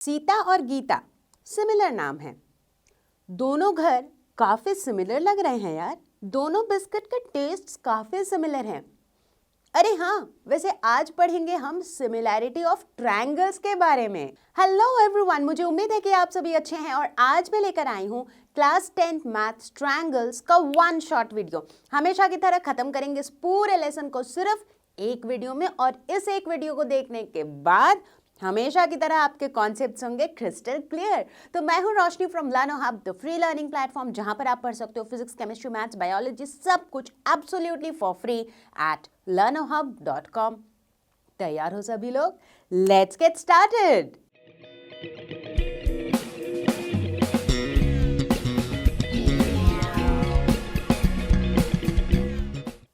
सीता और गीता सिमिलर नाम है। दोनों घर काफी सिमिलर लग रहे हैं यार। दोनों बिस्किट के टेस्ट काफी सिमिलर हैं। अरे हाँ, वैसे आज पढ़ेंगे हम सिमिलैरिटी ऑफ ट्रायंगल्स के बारे में। हेलो एवरीवन, मुझे उम्मीद है कि आप सभी अच्छे हैं और आज मैं लेकर आई हूँ क्लास 10th मैथ्स ट्रायंगल्स का वन शॉट वीडियो। हमेशा की तरह खत्म करेंगे इस पूरे लेसन को सिर्फ एक वीडियो में और इस एक वीडियो को देखने के बाद हमेशा की तरह आपके कॉन्सेप्ट्स होंगे क्रिस्टल क्लियर। तो मैं हूं Roshni from Learno Hub, the free learning platform, जहां पर आप पढ़ सकते हो फिजिक्स, केमिस्ट्री, मैथ्स, बायोलॉजी, सब कुछ absolutely for free at learnohub.com। तैयार हो सभी लोग? Let's get started.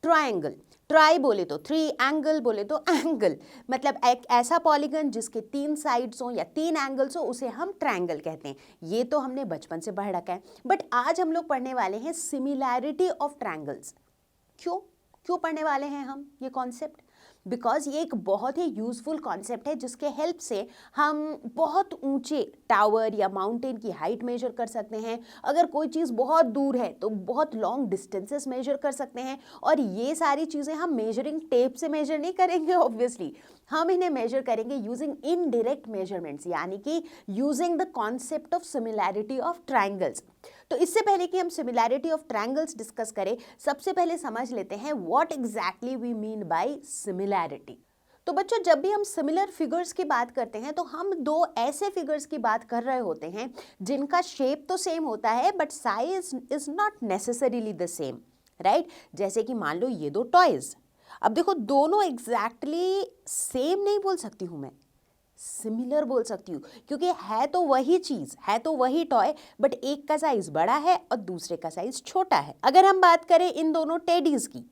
Triangle, try बोले तो थ्री, एंगल बोले तो एंगल, मतलब एक ऐसा पॉलीगन जिसके 3 साइड्स हो या 3 एंगल्स हो उसे हम ट्रायंगल कहते हैं। ये तो हमने बचपन से पढ़ रखा है, बट आज हम लोग पढ़ने वाले हैं सिमिलैरिटी ऑफ ट्रायंगल्स। क्यों क्यों पढ़ने वाले हैं हम ये कॉन्सेप्ट? बिकॉज ये एक बहुत ही यूजफुल कॉन्सेप्ट है जिसके हेल्प से हम बहुत ऊंचे टावर या माउंटेन की हाइट मेजर कर सकते हैं। अगर कोई चीज़ बहुत दूर है तो बहुत लॉन्ग डिस्टेंसेस मेजर कर सकते हैं। और ये सारी चीज़ें हम मेजरिंग टेप से मेजर नहीं करेंगे, ऑब्वियसली हम इन्हें मेजर करेंगे यूजिंग इनडायरेक्ट मेजरमेंट्स, यानी कि using the concept of similarity of triangles. तो इससे पहले कि हम सिमिलैरिटी ऑफ ट्रायंगल्स डिस्कस करें, सबसे पहले समझ लेते हैं what exactly we mean by similarity. तो बच्चों, जब भी हम सिमिलर फिगर्स की बात करते हैं तो हम दो ऐसे फिगर्स की बात कर रहे होते हैं जिनका शेप तो सेम होता है but size is not necessarily the same, right? जैसे कि मान लो ये दो टॉयज। अब देखो, दोनों एग्जैक्टली सेम नहीं बोल सकती हूं मैं, सिमिलर बोल सकती हूँ, क्योंकि है तो वही चीज, है तो वही टॉय, बट एक का साइज बड़ा है और दूसरे का साइज छोटा है। अगर हम बात करें इन दोनों टेडीज की,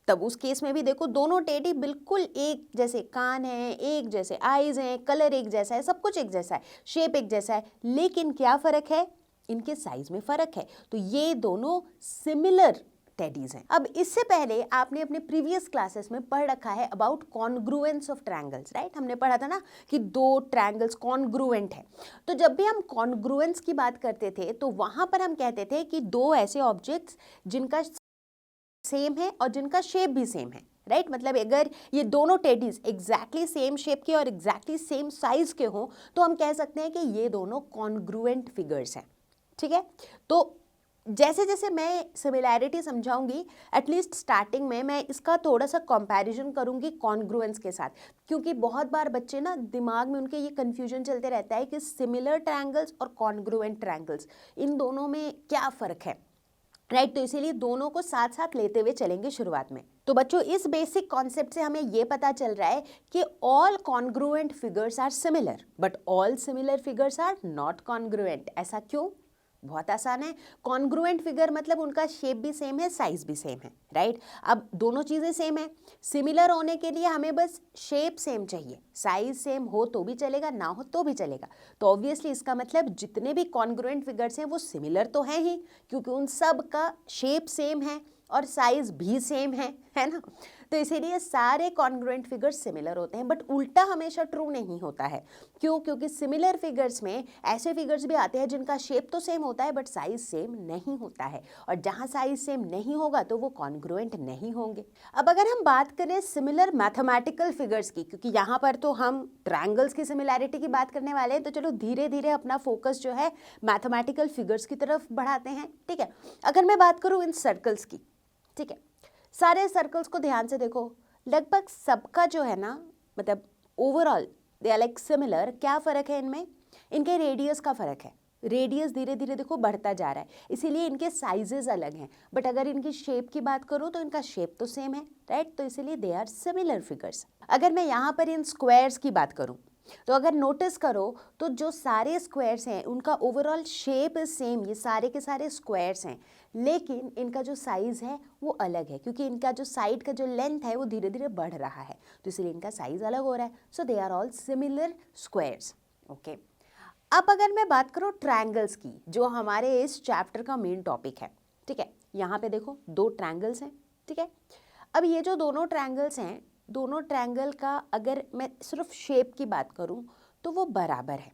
तब उस केस में भी देखो दोनों टेडी बिल्कुल एक जैसे कान है, एक जैसे आईज हैं, कलर एक जैसा है, सब कुछ एक जैसा है, शेप एक जैसा है, लेकिन क्या फर्क है? इनके साइज में फर्क है। तो ये दोनों सिमिलर टेडीज हैं। अब इससे पहले आपने अपने प्रीवियस क्लासेस में पढ़ रखा है about congruence of triangles, right? हमने पढ़ा था ना कि दो ट्रायंगल्स कॉन्ग्रुएंट है। तो जब भी हम कॉन्ग्रुएंस की बात करते थे तो वहां पर हम कहते थे कि दो ऐसे ऑब्जेक्ट्स जिनका सेम है और जिनका शेप भी सेम है, राइट? मतलब अगर ये दोनों टेडीज एग्जैक्टली सेम शेप के और एग्जैक्टली सेम साइज के हों तो हम कह सकते हैं कि ये दोनों कॉन्ग्रुएंट फिगर्स हैं, ठीक है? तो जैसे जैसे मैं सिमिलैरिटी समझाऊंगी, एटलीस्ट स्टार्टिंग में मैं इसका थोड़ा सा कंपैरिजन करूंगी कॉन्ग्रुएंस के साथ, क्योंकि बहुत बार बच्चे ना दिमाग में उनके ये कंफ्यूजन चलते रहता है कि सिमिलर ट्रायंगल्स और कॉन्ग्रुएंट ट्रायंगल्स, इन दोनों में क्या फ़र्क है, राइट? तो इसीलिए दोनों को साथ साथ लेते हुए चलेंगे शुरुआत में। तो बच्चों, इस बेसिक कॉन्सेप्ट से हमें ये पता चल रहा है कि all congruent figures are similar but all similar figures are not congruent. ऐसा क्यों? बहुत आसान है। कॉन्ग्रुएंट फिगर मतलब उनका शेप भी सेम है, साइज भी सेम है, राइट? अब दोनों चीज़ें सेम है, सिमिलर होने के लिए हमें बस शेप सेम चाहिए, साइज सेम हो तो भी चलेगा, ना हो तो भी चलेगा। तो ऑब्वियसली इसका मतलब जितने भी कॉन्ग्रुएंट फिगर्स हैं वो सिमिलर तो हैं ही, क्योंकि उन सब का शेप सेम है और साइज भी सेम है ना? तो इसीलिए सारे कॉन्ग्रुएंट फिगर्स सिमिलर होते हैं, बट उल्टा हमेशा ट्रू नहीं होता है। क्यों? क्योंकि सिमिलर फिगर्स में ऐसे फिगर्स भी आते हैं जिनका शेप तो सेम होता है बट साइज सेम नहीं होता है, और जहां साइज सेम नहीं होगा तो वो कॉन्ग्रुएंट नहीं होंगे। अब अगर हम बात करें सिमिलर मैथमेटिकल फिगर्स की, क्योंकि यहाँ पर तो हम ट्रायंगल्स की सिमिलैरिटी की बात करने वाले हैं, तो चलो धीरे धीरे अपना फोकस जो है मैथमेटिकल फिगर्स की तरफ बढ़ाते हैं, ठीक है? अगर मैं बात करूँ इन सर्कल्स की, ठीक है, सारे सर्कल्स को ध्यान से देखो, लगभग सबका जो है ना, मतलब overall they are like similar. क्या फ़र्क है इनमें? इनके रेडियस का फ़र्क है। रेडियस धीरे धीरे देखो बढ़ता जा रहा है, इसीलिए इनके साइजेस अलग हैं, बट अगर इनकी शेप की बात करूँ तो इनका शेप तो सेम है, राइट? तो इसीलिए दे आर सिमिलर फिगर्स। अगर मैं यहाँ पर इन स्क्वायर्स की बात करूँ तो अगर नोटिस करो तो जो सारे स्क्वायर्स हैं उनका ओवरऑल शेप इज सेम, ये सारे के सारे स्क्वायर्स हैं, लेकिन इनका जो साइज़ है वो अलग है, क्योंकि इनका जो साइड का जो लेंथ है वो धीरे धीरे बढ़ रहा है, तो इसलिए इनका साइज़ अलग हो रहा है। So they are all similar squares, okay? अब अगर मैं बात करूँ ट्रायंगल्स की, जो हमारे इस चैप्टर का मेन टॉपिक है, ठीक है? यहाँ पे देखो दो ट्रायंगल्स हैं, ठीक है? अब ये जो दोनों ट्रायंगल्स हैं, दोनों ट्रायंगल का अगर मैं सिर्फ शेप की बात करूं तो वो बराबर है,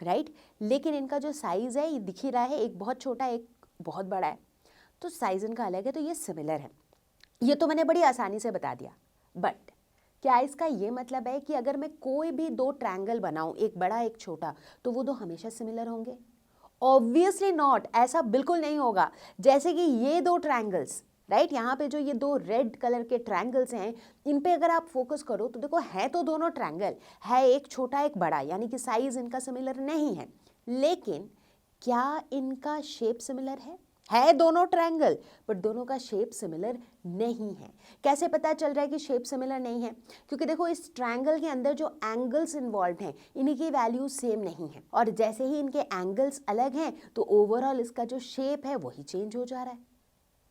राइट। लेकिन इनका जो साइज़ है ये दिख ही रहा है, एक बहुत छोटा एक बहुत बड़ा है, तो साइज़ इनका अलग है, तो ये सिमिलर है। ये तो मैंने बड़ी आसानी से बता दिया। बट क्या इसका ये मतलब है कि अगर मैं कोई भी दो ट्रायंगल बनाऊं, एक बड़ा एक छोटा, तो वो दो हमेशा सिमिलर होंगे? ऑब्वियसली नॉट, ऐसा बिल्कुल नहीं होगा। जैसे कि ये दो ट्रायंगल्स, राइट, यहाँ पे जो ये दो रेड कलर के ट्रायंगल्स हैं, इन पे अगर आप फोकस करो तो देखो है तो दोनों ट्रायंगल, है एक छोटा एक बड़ा, यानी कि साइज इनका सिमिलर नहीं है, लेकिन क्या इनका शेप सिमिलर है दोनों ट्रायंगल, बट दोनों का शेप सिमिलर नहीं है। कैसे पता चल रहा है कि शेप सिमिलर नहीं है? क्योंकि देखो इस ट्रायंगल के अंदर जो एंगल्स इन्वॉल्व हैं, इनकी वैल्यू सेम नहीं है, और जैसे ही इनके एंगल्स अलग हैं तो ओवरऑल इसका जो शेप है वही चेंज हो जा रहा है।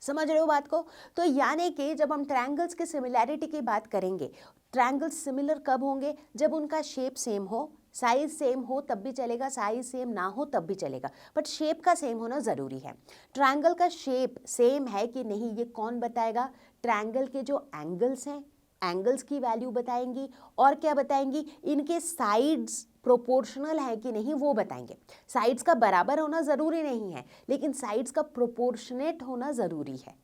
समझ रहे हो बात को? तो यानी कि जब हम ट्रायंगल्स के सिमिलैरिटी की बात करेंगे, ट्रायंगल्स सिमिलर कब होंगे? जब उनका शेप सेम हो, साइज सेम हो तब भी चलेगा, साइज सेम ना हो तब भी चलेगा, बट शेप का सेम होना ज़रूरी है। ट्रायंगल का शेप सेम है कि नहीं ये कौन बताएगा? ट्रायंगल के जो एंगल्स हैं, एंगल्स की वैल्यू बताएंगी, और क्या बताएंगी? इनके साइड्स प्रोपोर्शनल है कि नहीं वो बताएंगे। साइड्स का बराबर होना ज़रूरी नहीं है, लेकिन साइड्स का प्रोपोर्शनेट होना ज़रूरी है।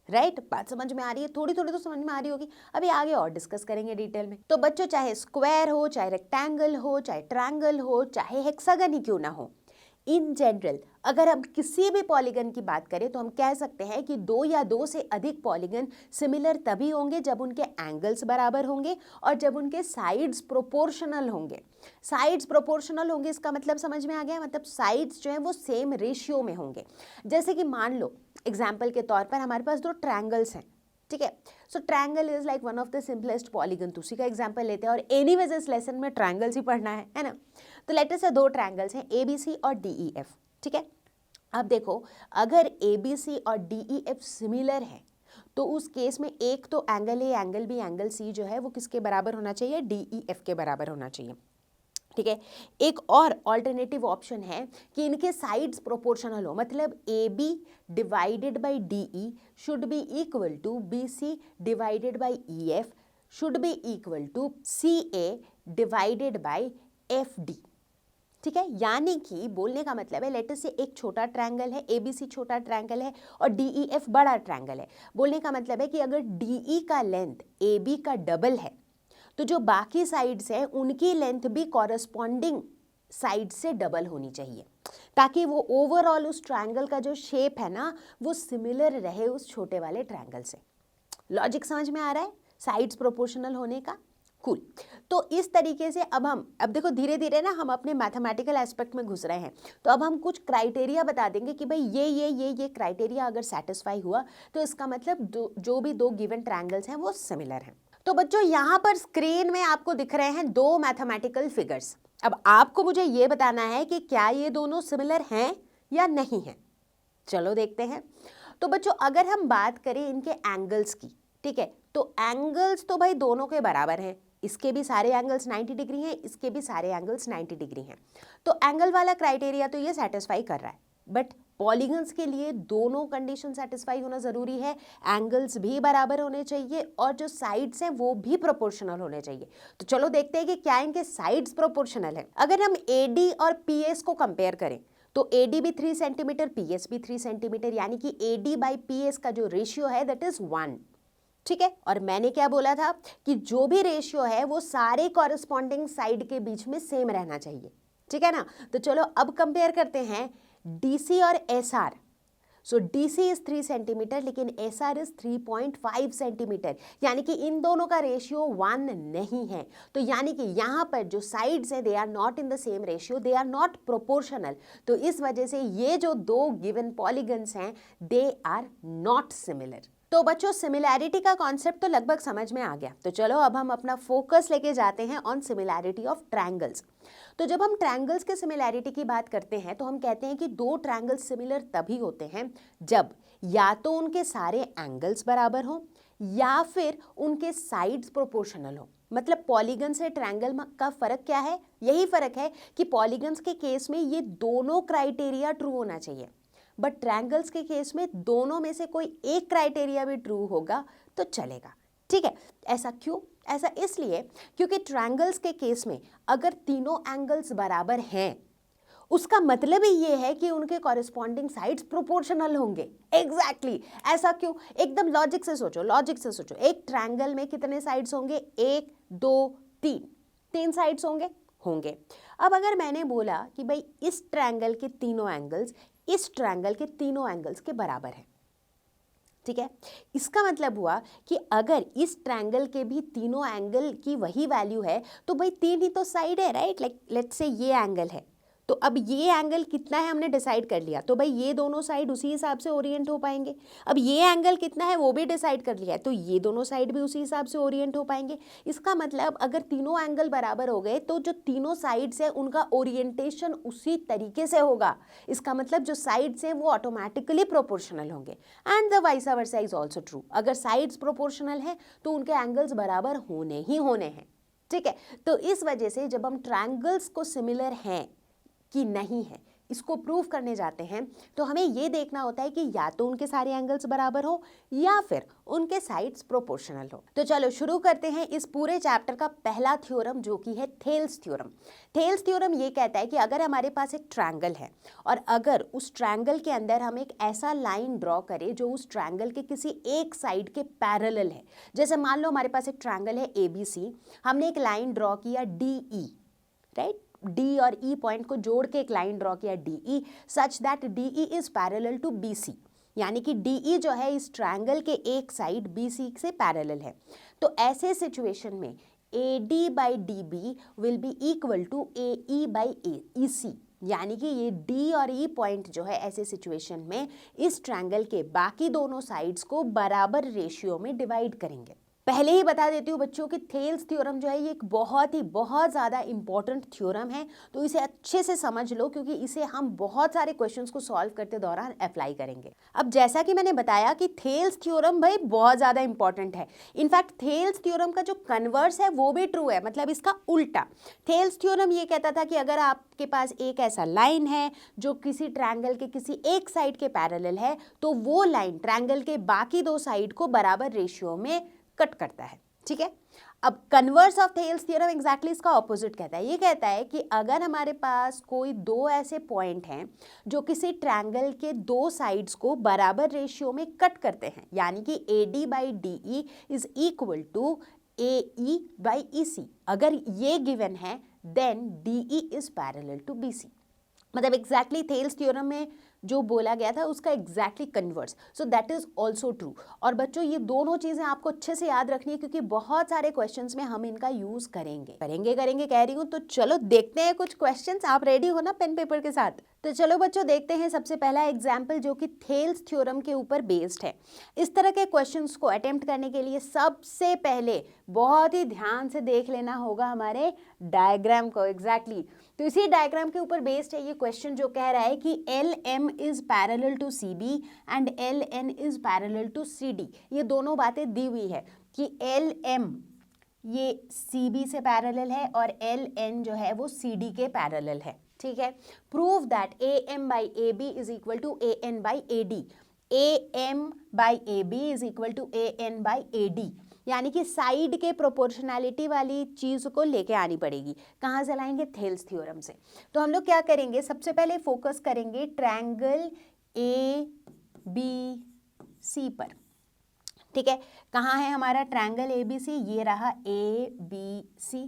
राइट, बात समझ में आ रही है? थोड़ी थोड़ी तो समझ में आ रही होगी, अभी आगे और डिस्कस करेंगे डिटेल में। तो बच्चों, चाहे स्क्वायर हो, चाहे रेक्टेंगल हो, चाहे ट्रायंगल हो, चाहे हेक्सागन ही क्यों ना हो, इन जनरल अगर हम किसी भी पॉलीगन की बात करें तो हम कह सकते हैं कि दो या दो से अधिक पॉलीगन सिमिलर तभी होंगे जब उनके एंगल्स बराबर होंगे और जब उनके साइड्स प्रोपोर्शनल होंगे। साइड्स प्रोपोर्शनल होंगे इसका मतलब समझ में आ गया? मतलब साइड्स जो है वो सेम रेशियो में होंगे। जैसे कि मान लो एग्जाम्पल के तौर पर हमारे पास दो ट्रायंगल्स हैं, ठीक है। So triangle is like one of the simplest polygon, तो उसी का एग्जाम्पल लेते हैं, और एनीवेज इस लेसन में ट्रायंगल्स ही पढ़ना है ना। तो लेट अस से दो ट्रायंगल्स हैं ABC और DEF, ठीक है। अब देखो, अगर ABC और DEF सिमिलर है तो उस केस में एक तो angle A, angle B, angle C जो है वो किसके बराबर होना चाहिए? DEF के बराबर होना चाहिए, ठीक है। एक और ऑल्टरनेटिव ऑप्शन है कि इनके साइड्स प्रोपोर्शनल हो, मतलब AB divided by DE should be equal to BC divided by EF should be equal to CA divided by FD, ठीक है। यानी कि बोलने का मतलब है, लेट अस से एक छोटा ट्रायंगल है, ABC छोटा ट्रायंगल है और DEF बड़ा ट्रायंगल है। बोलने का मतलब है कि अगर DE का लेंथ AB का डबल है तो जो बाकी साइड्स हैं उनकी लेंथ भी कॉरस्पॉन्डिंग साइड से डबल होनी चाहिए, ताकि वो ओवरऑल उस ट्रायंगल का जो शेप है ना वो सिमिलर रहे उस छोटे वाले ट्रायंगल से। लॉजिक समझ में आ रहा है साइड्स प्रोपोर्शनल होने का? कूल। तो इस तरीके से अब देखो धीरे धीरे ना हम अपने मैथमेटिकल एस्पेक्ट में घुस रहे हैं, तो अब हम कुछ क्राइटेरिया बता देंगे कि भाई ये क्राइटेरिया अगर सेटिस्फाई हुआ तो इसका मतलब जो भी दो गिवन ट्रायंगल्स हैं वो सिमिलर हैं। तो बच्चों यहाँ पर स्क्रीन में आपको दिख रहे हैं दो मैथमेटिकल फिगर्स। अब आपको मुझे ये बताना है कि क्या ये दोनों सिमिलर हैं या नहीं हैं। चलो देखते हैं। तो बच्चों अगर हम बात करें इनके एंगल्स की, ठीक है, तो एंगल्स तो भाई दोनों के बराबर हैं, इसके भी सारे एंगल्स 90 डिग्री हैं, इसके भी सारे एंगल्स 90 डिग्री हैं, तो एंगल वाला क्राइटेरिया तो ये सेटिस्फाई कर रहा है। बट पॉलीगन्स के लिए दोनों कंडीशन सेटिस्फाई होना जरूरी है, एंगल्स भी बराबर होने चाहिए और जो साइड्स हैं वो भी प्रोपोर्शनल होने चाहिए। तो चलो देखते हैं कि क्या इनके साइड्स प्रोपोर्शनल है। अगर हम AD और PS को कंपेयर करें तो AD भी 3 सेंटीमीटर, PS भी 3 सेंटीमीटर, यानी कि AD बाई PS का जो रेशियो है दैट इज 1, ठीक है। और मैंने क्या बोला था कि जो भी रेशियो है वो सारे कॉरस्पॉन्डिंग साइड के बीच में सेम रहना चाहिए, ठीक है ना। तो चलो अब कंपेयर करते हैं DC और SR। So DC is 3 centimetre लेकिन SR इज 3.5 सेंटीमीटर, यानी कि इन दोनों का रेशियो 1 नहीं है। तो यानी कि यहाँ पर जो साइड्स हैं they are not in the same ratio, they are not proportional. तो इस वजह से ये जो दो गिवन पॉलीगन्स हैं दे आर नॉट सिमिलर। तो बच्चों सिमिलैरिटी का कॉन्सेप्ट तो लगभग समझ में आ गया। तो चलो अब हम अपना फोकस लेके जाते हैं ऑन सिमिलैरिटी ऑफ ट्रायंगल्स। तो जब हम ट्रायंगल्स के सिमिलैरिटी की बात करते हैं तो हम कहते हैं कि दो ट्रायंगल्स सिमिलर तभी होते हैं जब या तो उनके सारे एंगल्स बराबर हों या फिर उनके साइड्स प्रोपोर्शनल हो। मतलब पॉलीगन से ट्रायंगल का फर्क क्या है? यही फर्क है कि पॉलीगन्स के केस में ये दोनों क्राइटेरिया ट्रू होना चाहिए, बट ट्रायंगल्स के केस में दोनों में से कोई एक क्राइटेरिया भी ट्रू होगा तो चलेगा, ठीक है। ऐसा क्यों? ऐसा इसलिए क्योंकि ट्रायंगल्स के केस में अगर तीनों एंगल्स बराबर हैं उसका मतलब ही ये है कि उनके कॉरेस्पॉन्डिंग साइड्स प्रोपोर्शनल होंगे। एग्जैक्टली ऐसा क्यों? एकदम लॉजिक से सोचो, लॉजिक से सोचो। एक ट्रायंगल में कितने साइड्स होंगे? 1 2 3, 3 साइड्स होंगे होंगे। अब अगर मैंने बोला कि भाई इस ट्रायंगल के तीनों एंगल्स इस ट्रायंगल के तीनों एंगल्स के बराबर है, ठीक है, इसका मतलब हुआ कि अगर इस ट्रायंगल के भी तीनों एंगल की वही वैल्यू है तो भाई 3 ही तो साइड है, राइट? लाइक लेट्स से ये एंगल है, तो अब ये एंगल कितना है हमने डिसाइड कर लिया, तो भाई ये दोनों साइड उसी हिसाब से ओरिएंट हो पाएंगे। अब ये एंगल कितना है वो भी डिसाइड कर लिया है, तो ये दोनों साइड भी उसी हिसाब से ओरिएंट हो पाएंगे। इसका मतलब अगर तीनों एंगल बराबर हो गए तो जो तीनों साइड्स है उनका ओरिएंटेशन उसी तरीके से होगा। इसका मतलब जो साइड्स हैं वो ऑटोमेटिकली प्रोपोर्शनल होंगे and the vice versa is also true. अगर साइड्स प्रोपोर्शनल है तो उनके एंगल्स बराबर होने ही होने हैं, ठीक है। तो इस वजह से जब हम ट्रायंगल्स को सिमिलर हैं कि नहीं है इसको प्रूव करने जाते हैं तो हमें ये देखना होता है कि या तो उनके सारे एंगल्स बराबर हो या फिर उनके साइड्स प्रोपोर्शनल हो। तो चलो शुरू करते हैं इस पूरे चैप्टर का पहला थ्योरम जो कि है थेल्स थ्योरम। थेल्स थ्योरम ये कहता है कि अगर हमारे पास एक ट्रायंगल है और अगर उस ट्रायंगल के अंदर हम एक ऐसा लाइन ड्रॉ करें जो उस ट्रायंगल के किसी एक साइड के पैरेलल है, जैसे मान लो हमारे पास एक ट्रायंगल है ABC, हमने एक लाइन ड्रॉ किया DE, राइट? डी और ई पॉइंट को जोड़ के एक लाइन ड्रॉ किया DE, such that DE is parallel to BC, यानी कि DE जो है इस ट्रायंगल के एक साइड BC से पैरेलल है। तो ऐसे सिचुएशन में AD by DB will be equal to AE by EC, यानी कि ये D और E पॉइंट जो है ऐसे सिचुएशन में इस ट्रायंगल के बाकी दोनों साइड्स को बराबर रेशियो में डिवाइड करेंगे। पहले ही बता देती हूँ बच्चों कि थेल्स थ्योरम जो है ये एक बहुत ज़्यादा इंपॉर्टेंट थ्योरम है, तो इसे अच्छे से समझ लो क्योंकि इसे हम बहुत सारे क्वेश्चंस को सॉल्व करते दौरान अप्लाई करेंगे। अब जैसा कि मैंने बताया कि थेल्स थ्योरम भाई बहुत ज़्यादा इंपॉर्टेंट है। इनफैक्ट थेल्स थ्योरम का जो कन्वर्स है वो भी ट्रू है, मतलब इसका उल्टा। थेल्स थ्योरम ये कहता था कि अगर आपके पास एक ऐसा लाइन है जो किसी ट्रायंगल के किसी एक साइड के पैरेलल है तो वो लाइन ट्रायंगल के बाकी दो साइड को बराबर रेशियो में कट करता है, ठीक है। अब converse of Thales theorem exactly इसका ऑपोजिट कहता है। ये कहता है कि अगर हमारे पास कोई दो ऐसे पॉइंट हैं जो किसी ट्रायंगल के दो साइड्स को बराबर रेशियो में कट करते हैं, यानी कि AD by DE is equal to AE by EC, अगर ये गिवन है then DE is parallel to BC। मतलब एग्जैक्टली थेल्स थ्योरम में जो बोला गया था उसका exactly converse, so that is also true. और बच्चों ये दोनों चीजें आपको अच्छे से याद रखनी है क्योंकि बहुत सारे क्वेश्चंस में हम इनका यूज करेंगे कह रही हूँ। तो चलो देखते हैं कुछ क्वेश्चंस, आप रेडी हो ना पेन पेपर के साथ? तो चलो बच्चों देखते हैं सबसे पहला एग्जाम्पल जो कि थेल्स थ्योरम के ऊपर बेस्ड है। इस तरह के क्वेश्चंस को अटेम्प्ट करने के लिए सबसे पहले बहुत ही ध्यान से देख लेना होगा हमारे डायग्राम को। एग्जैक्टली तो इसी डायग्राम के ऊपर बेस्ड है ये क्वेश्चन जो कह रहा है कि LM is parallel to CB and LN is parallel to CD। ये दोनों बातें दी हुई है कि LM ये CB से पैरेलल है और LN जो है वो CD के पैरेलल है, ठीक है। Prove that AM by AB is equal to AN by AD, AM by AB is equal to AN by AD, यानी कि साइड के प्रोपोर्शनैलिटी वाली चीज़ को लेके आनी पड़ेगी। कहाँ से लाएंगे? थेल्स थ्योरम से। तो हम लोग क्या करेंगे, सबसे पहले फोकस करेंगे ट्रायंगल ABC पर, ठीक है। कहाँ है हमारा ट्रायंगल ABC? ये रहा ABC।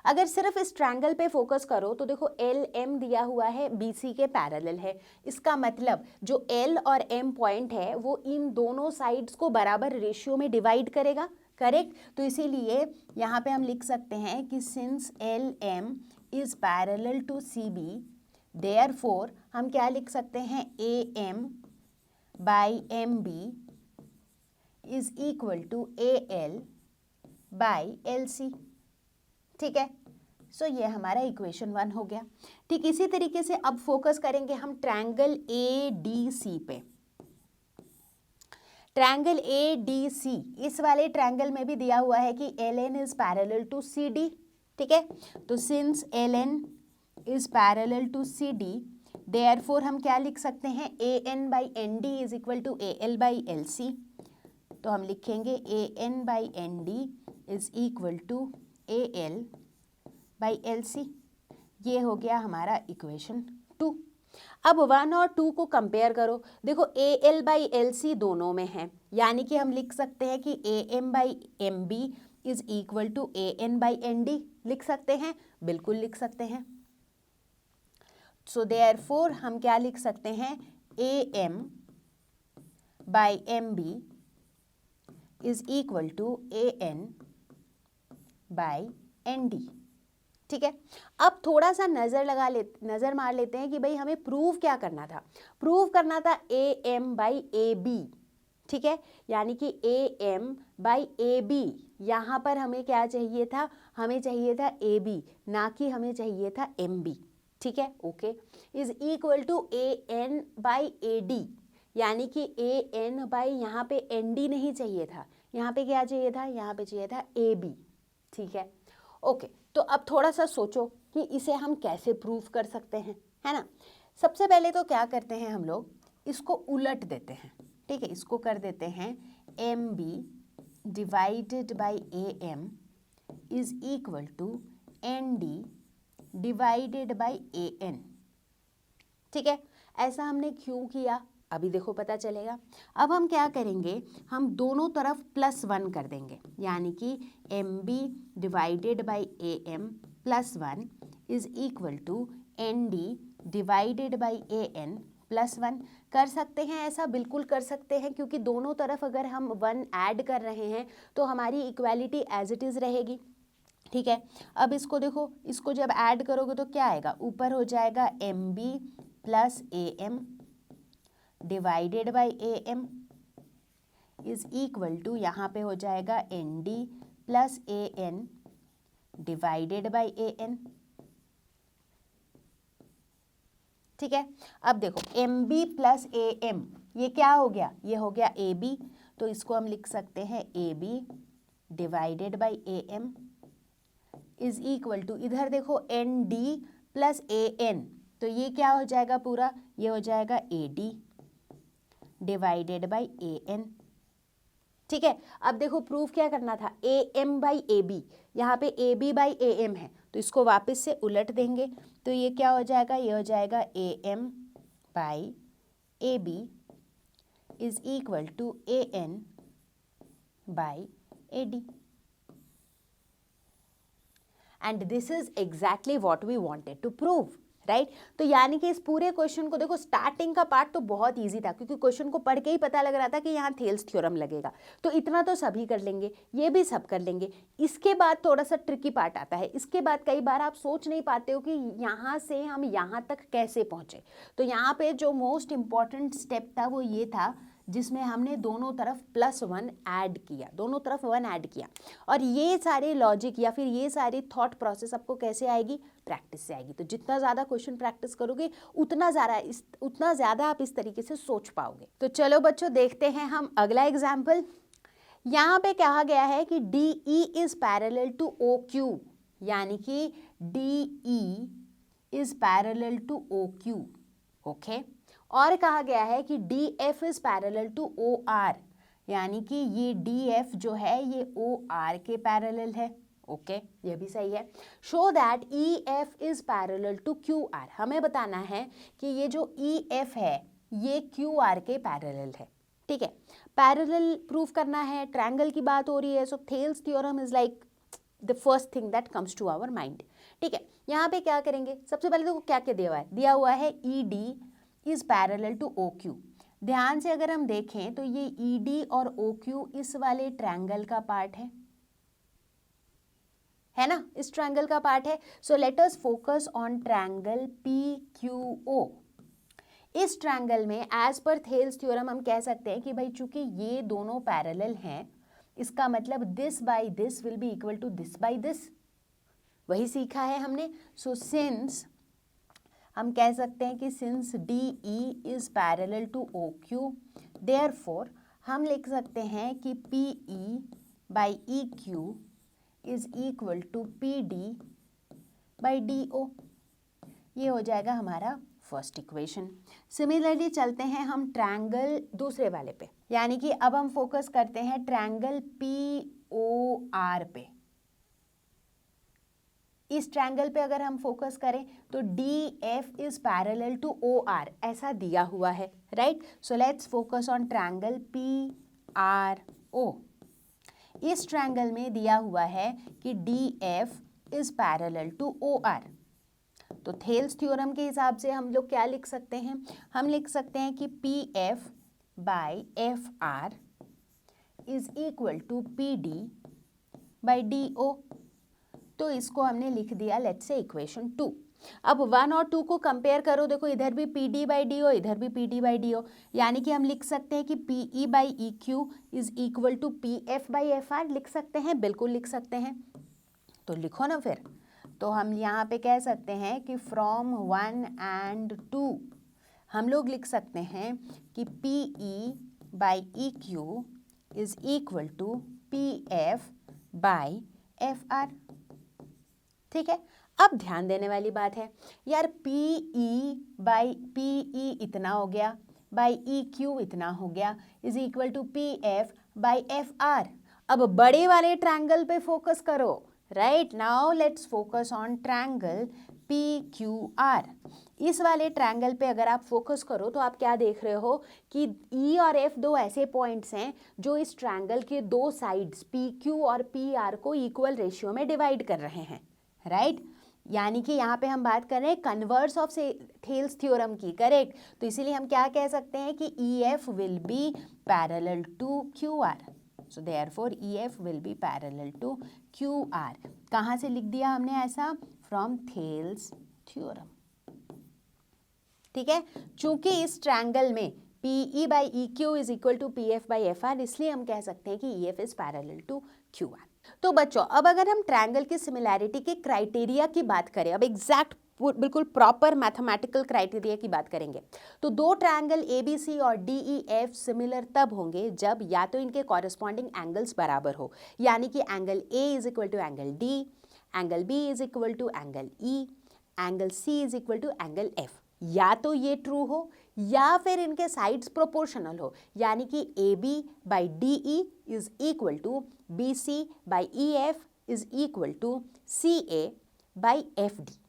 अगर सिर्फ इस ट्रायंगल पे फोकस करो तो देखो LM दिया हुआ है BC के पैरेलल है, इसका मतलब जो L और M पॉइंट है वो इन दोनों साइड्स को बराबर रेशियो में डिवाइड करेगा, करेक्ट। तो इसीलिए यहाँ पे हम लिख सकते हैं कि since LM is parallel to CB therefore हम क्या लिख सकते हैं, AM by MB is equal to AL by LC, ठीक है। सो ये हमारा इक्वेशन 1 हो गया। ठीक इसी तरीके से अब फोकस करेंगे हम ट्रायंगल ADC पे। ट्रायंगल ADC, इस वाले ट्रायंगल में भी दिया हुआ है कि LN is parallel to CD, ठीक है। तो since LN is parallel to CD therefore हम क्या लिख सकते हैं, AN by ND is equal to AL by LC। तो हम लिखेंगे AN by ND is equal to AL by LC, ये हो गया हमारा इक्वेशन 2। अब 1 और 2 को कंपेयर करो, देखो AL बाई LC दोनों में है, यानी कि हम लिख सकते हैं कि AM by MB is equal to AN by ND। लिख सकते हैं, बिल्कुल लिख सकते हैं। सो देयरफॉर हम क्या लिख सकते हैं, AM by MB is equal to AN by ND। ठीक है, अब थोड़ा सा नज़र मार लेते हैं कि भाई हमें प्रूव क्या करना था। प्रूव करना था AM बाई AB। ठीक है, यानी कि AM बाई AB, यहाँ पर हमें क्या चाहिए था, हमें चाहिए था AB, ना कि हमें चाहिए था MB। ठीक है, okay, is equal to AN by AD, यानी कि AN बाई यहाँ पे ND नहीं चाहिए था, यहाँ पे क्या चाहिए था, यहाँ पे चाहिए था AB। ठीक है, ओके, तो अब थोड़ा सा सोचो कि इसे हम कैसे प्रूव कर सकते हैं, है ना। सबसे पहले तो क्या करते हैं, हम लोग इसको उलट देते हैं। ठीक है, इसको कर देते हैं MB divided by AM is equal to ND divided by AN। ठीक है, ऐसा हमने क्यों किया, अभी देखो पता चलेगा। अब हम क्या करेंगे, हम दोनों तरफ +1 कर देंगे, यानी कि MB divided by AM +1 is equal to ND divided by AN +1। कर सकते हैं ऐसा, बिल्कुल कर सकते हैं, क्योंकि दोनों तरफ अगर हम 1 ऐड कर रहे हैं तो हमारी इक्वालिटी एज इट इज़ रहेगी। ठीक है, अब इसको देखो, इसको जब ऐड करोगे तो क्या आएगा, ऊपर हो जाएगा MB plus AM divided by AM is equal to, यहाँ पे हो जाएगा ND plus AN divided by AN। ठीक है, अब देखो MB प्लस AM, ये क्या हो गया, ये हो गया AB, तो इसको हम लिख सकते हैं AB divided by AM is equal to, इधर देखो ND प्लस AN, तो ये क्या हो जाएगा पूरा, ये हो जाएगा AD डिवाइडेड बाई AN। ठीक है, अब देखो प्रूफ क्या करना था, AM बाई AB, यहाँ पे AB बाई AM है, तो इसको वापस से उलट देंगे, तो ये क्या हो जाएगा, ये हो जाएगा AM by AB is equal to AN by AD। And this is exactly what we wanted to prove, right. तो यानी कि इस पूरे क्वेश्चन को देखो, स्टार्टिंग का पार्ट तो बहुत इजी था, क्योंकि क्वेश्चन को पढ़ के ही पता लग रहा था कि यहाँ थेल्स थ्योरम लगेगा, तो इतना तो सभी कर लेंगे, ये भी सब कर लेंगे। इसके बाद थोड़ा सा ट्रिकी पार्ट आता है, इसके बाद कई बार आप सोच नहीं पाते हो कि यहाँ से हम यहाँ तक कैसे पहुँचे। तो यहाँ पे जो मोस्ट इम्पॉर्टेंट स्टेप था वो ये था, जिसमें हमने दोनों तरफ +1 ऐड किया, दोनों तरफ 1 ऐड किया। और ये सारे लॉजिक या फिर ये सारी थॉट प्रोसेस आपको कैसे आएगी, प्रैक्टिस से आएगी। तो जितना ज़्यादा क्वेश्चन प्रैक्टिस करोगे उतना ज़्यादा आप इस तरीके से सोच पाओगे। तो चलो बच्चों, देखते हैं हम अगला एग्जाम्पल। यहाँ पे कहा गया है कि DE is parallel to OQ, यानी कि DE is parallel to OQ। Okay, और कहा गया है कि DF is parallel to OR, यानी कि ये DF जो है ये OR के पैरेलल है। ओके, ये भी सही है। Show that EF is parallel to QR, हमें बताना है कि ये जो EF है ये QR के पैरेलल है। ठीक है, पैरेलल प्रूफ करना है, ट्रायंगल की बात हो रही है, so Thales theorem is like the first thing that comes to our mind. ठीक है, यहाँ पे क्या करेंगे, सबसे पहले तो क्या क्या दिया हुआ है ED is parallel to OQ। ध्यान से अगर हम देखें तो ये ED और OQ इस वाले ट्रायंगल का पार्ट है ना, इस ट्रायंगल का पार्ट है। So let us focus on triangle PQO। इस ट्रायंगल में एज पर थेल्स थ्योरम हम कह सकते हैं कि भाई चूंकि ये दोनों पैरेलल हैं, इसका मतलब this by this will be equal to this by this, वही सीखा है हमने। सो सिंस हम कह सकते हैं कि since DE is parallel to OQ, therefore हम लिख सकते हैं कि PE by EQ is equal to PD by DO। ये हो जाएगा हमारा फर्स्ट इक्वेशन। सिमिलरली चलते हैं हम ट्रायंगल दूसरे वाले पे, यानी कि अब हम फोकस करते हैं ट्रायंगल POR पे। इस ट्रायंगल पे अगर हम फोकस करें तो D F is parallel to O R ऐसा दिया हुआ है, right. So let's focus on triangle P R O. इस ट्रायंगल में दिया हुआ है कि D F is parallel to O R. तो थेल्स थ्योरम के हिसाब से हम लोग क्या लिख सकते हैं, हम लिख सकते हैं कि P F by F R is equal to P D by D O. तो इसको हमने लिख दिया लेट्स से इक्वेशन 2। अब 1 और 2 को कंपेयर करो, देखो इधर भी P D by D O, इधर भी P D by D O, यानी कि हम लिख सकते हैं कि P E by E Q is equal to P F by F R. लिख सकते हैं, बिल्कुल लिख सकते हैं। तो लिखो ना फिर। तो हम यहाँ पे कह सकते हैं कि फ्रॉम 1 एंड 2 हम लोग लिख सकते हैं कि P E by E Q is equal to P F by F R. ठीक है। अब ध्यान देने वाली बात है यार, P E by P E इतना हो गया बाई ई क्यू इतना हो गया is equal to P F by F R. अब बड़े वाले ट्रायंगल पे फोकस करो, right. Now let's focus on triangle P Q R. इस वाले ट्रायंगल पे अगर आप फोकस करो तो आप क्या देख रहे हो कि ई और एफ दो ऐसे पॉइंट्स हैं जो इस ट्रायंगल के दो साइड्स पी क्यू और पी आर को इक्वल रेशियो में डिवाइड कर रहे हैं, राइट। यानी कि यहाँ पे हम बात कर रहे हैं कन्वर्स ऑफ थेल्स थ्योरम की, करेक्ट। तो इसीलिए हम क्या कह सकते हैं कि E F will be parallel to Q R. So therefore E F will be parallel to Q R. कहाँ से लिख दिया हमने ऐसा, फ्रॉम थेल्स थ्योरम। ठीक है। चूंकि इस ट्रायंगल में P E by E Q is equal to P F by F R, इसलिए हम कह सकते हैं कि E F is parallel to Q R. तो बच्चों अब अगर हम ट्रायंगल की सिमिलैरिटी के क्राइटेरिया की बात करें, अब एग्जैक्ट बिल्कुल प्रॉपर मैथमेटिकल क्राइटेरिया की बात करेंगे, तो दो ट्रायंगल ए बी सी और डी ई एफ सिमिलर तब होंगे जब या तो इनके कॉरेस्पॉन्डिंग एंगल्स बराबर हो, यानी कि angle A is equal to angle D, angle B is equal to angle E, angle C is equal to angle F. या तो ये ट्रू हो या फिर इनके साइड्स प्रोपोर्शनल हो, यानी कि A B by D E is equal to B C by E F is equal to C A by F D.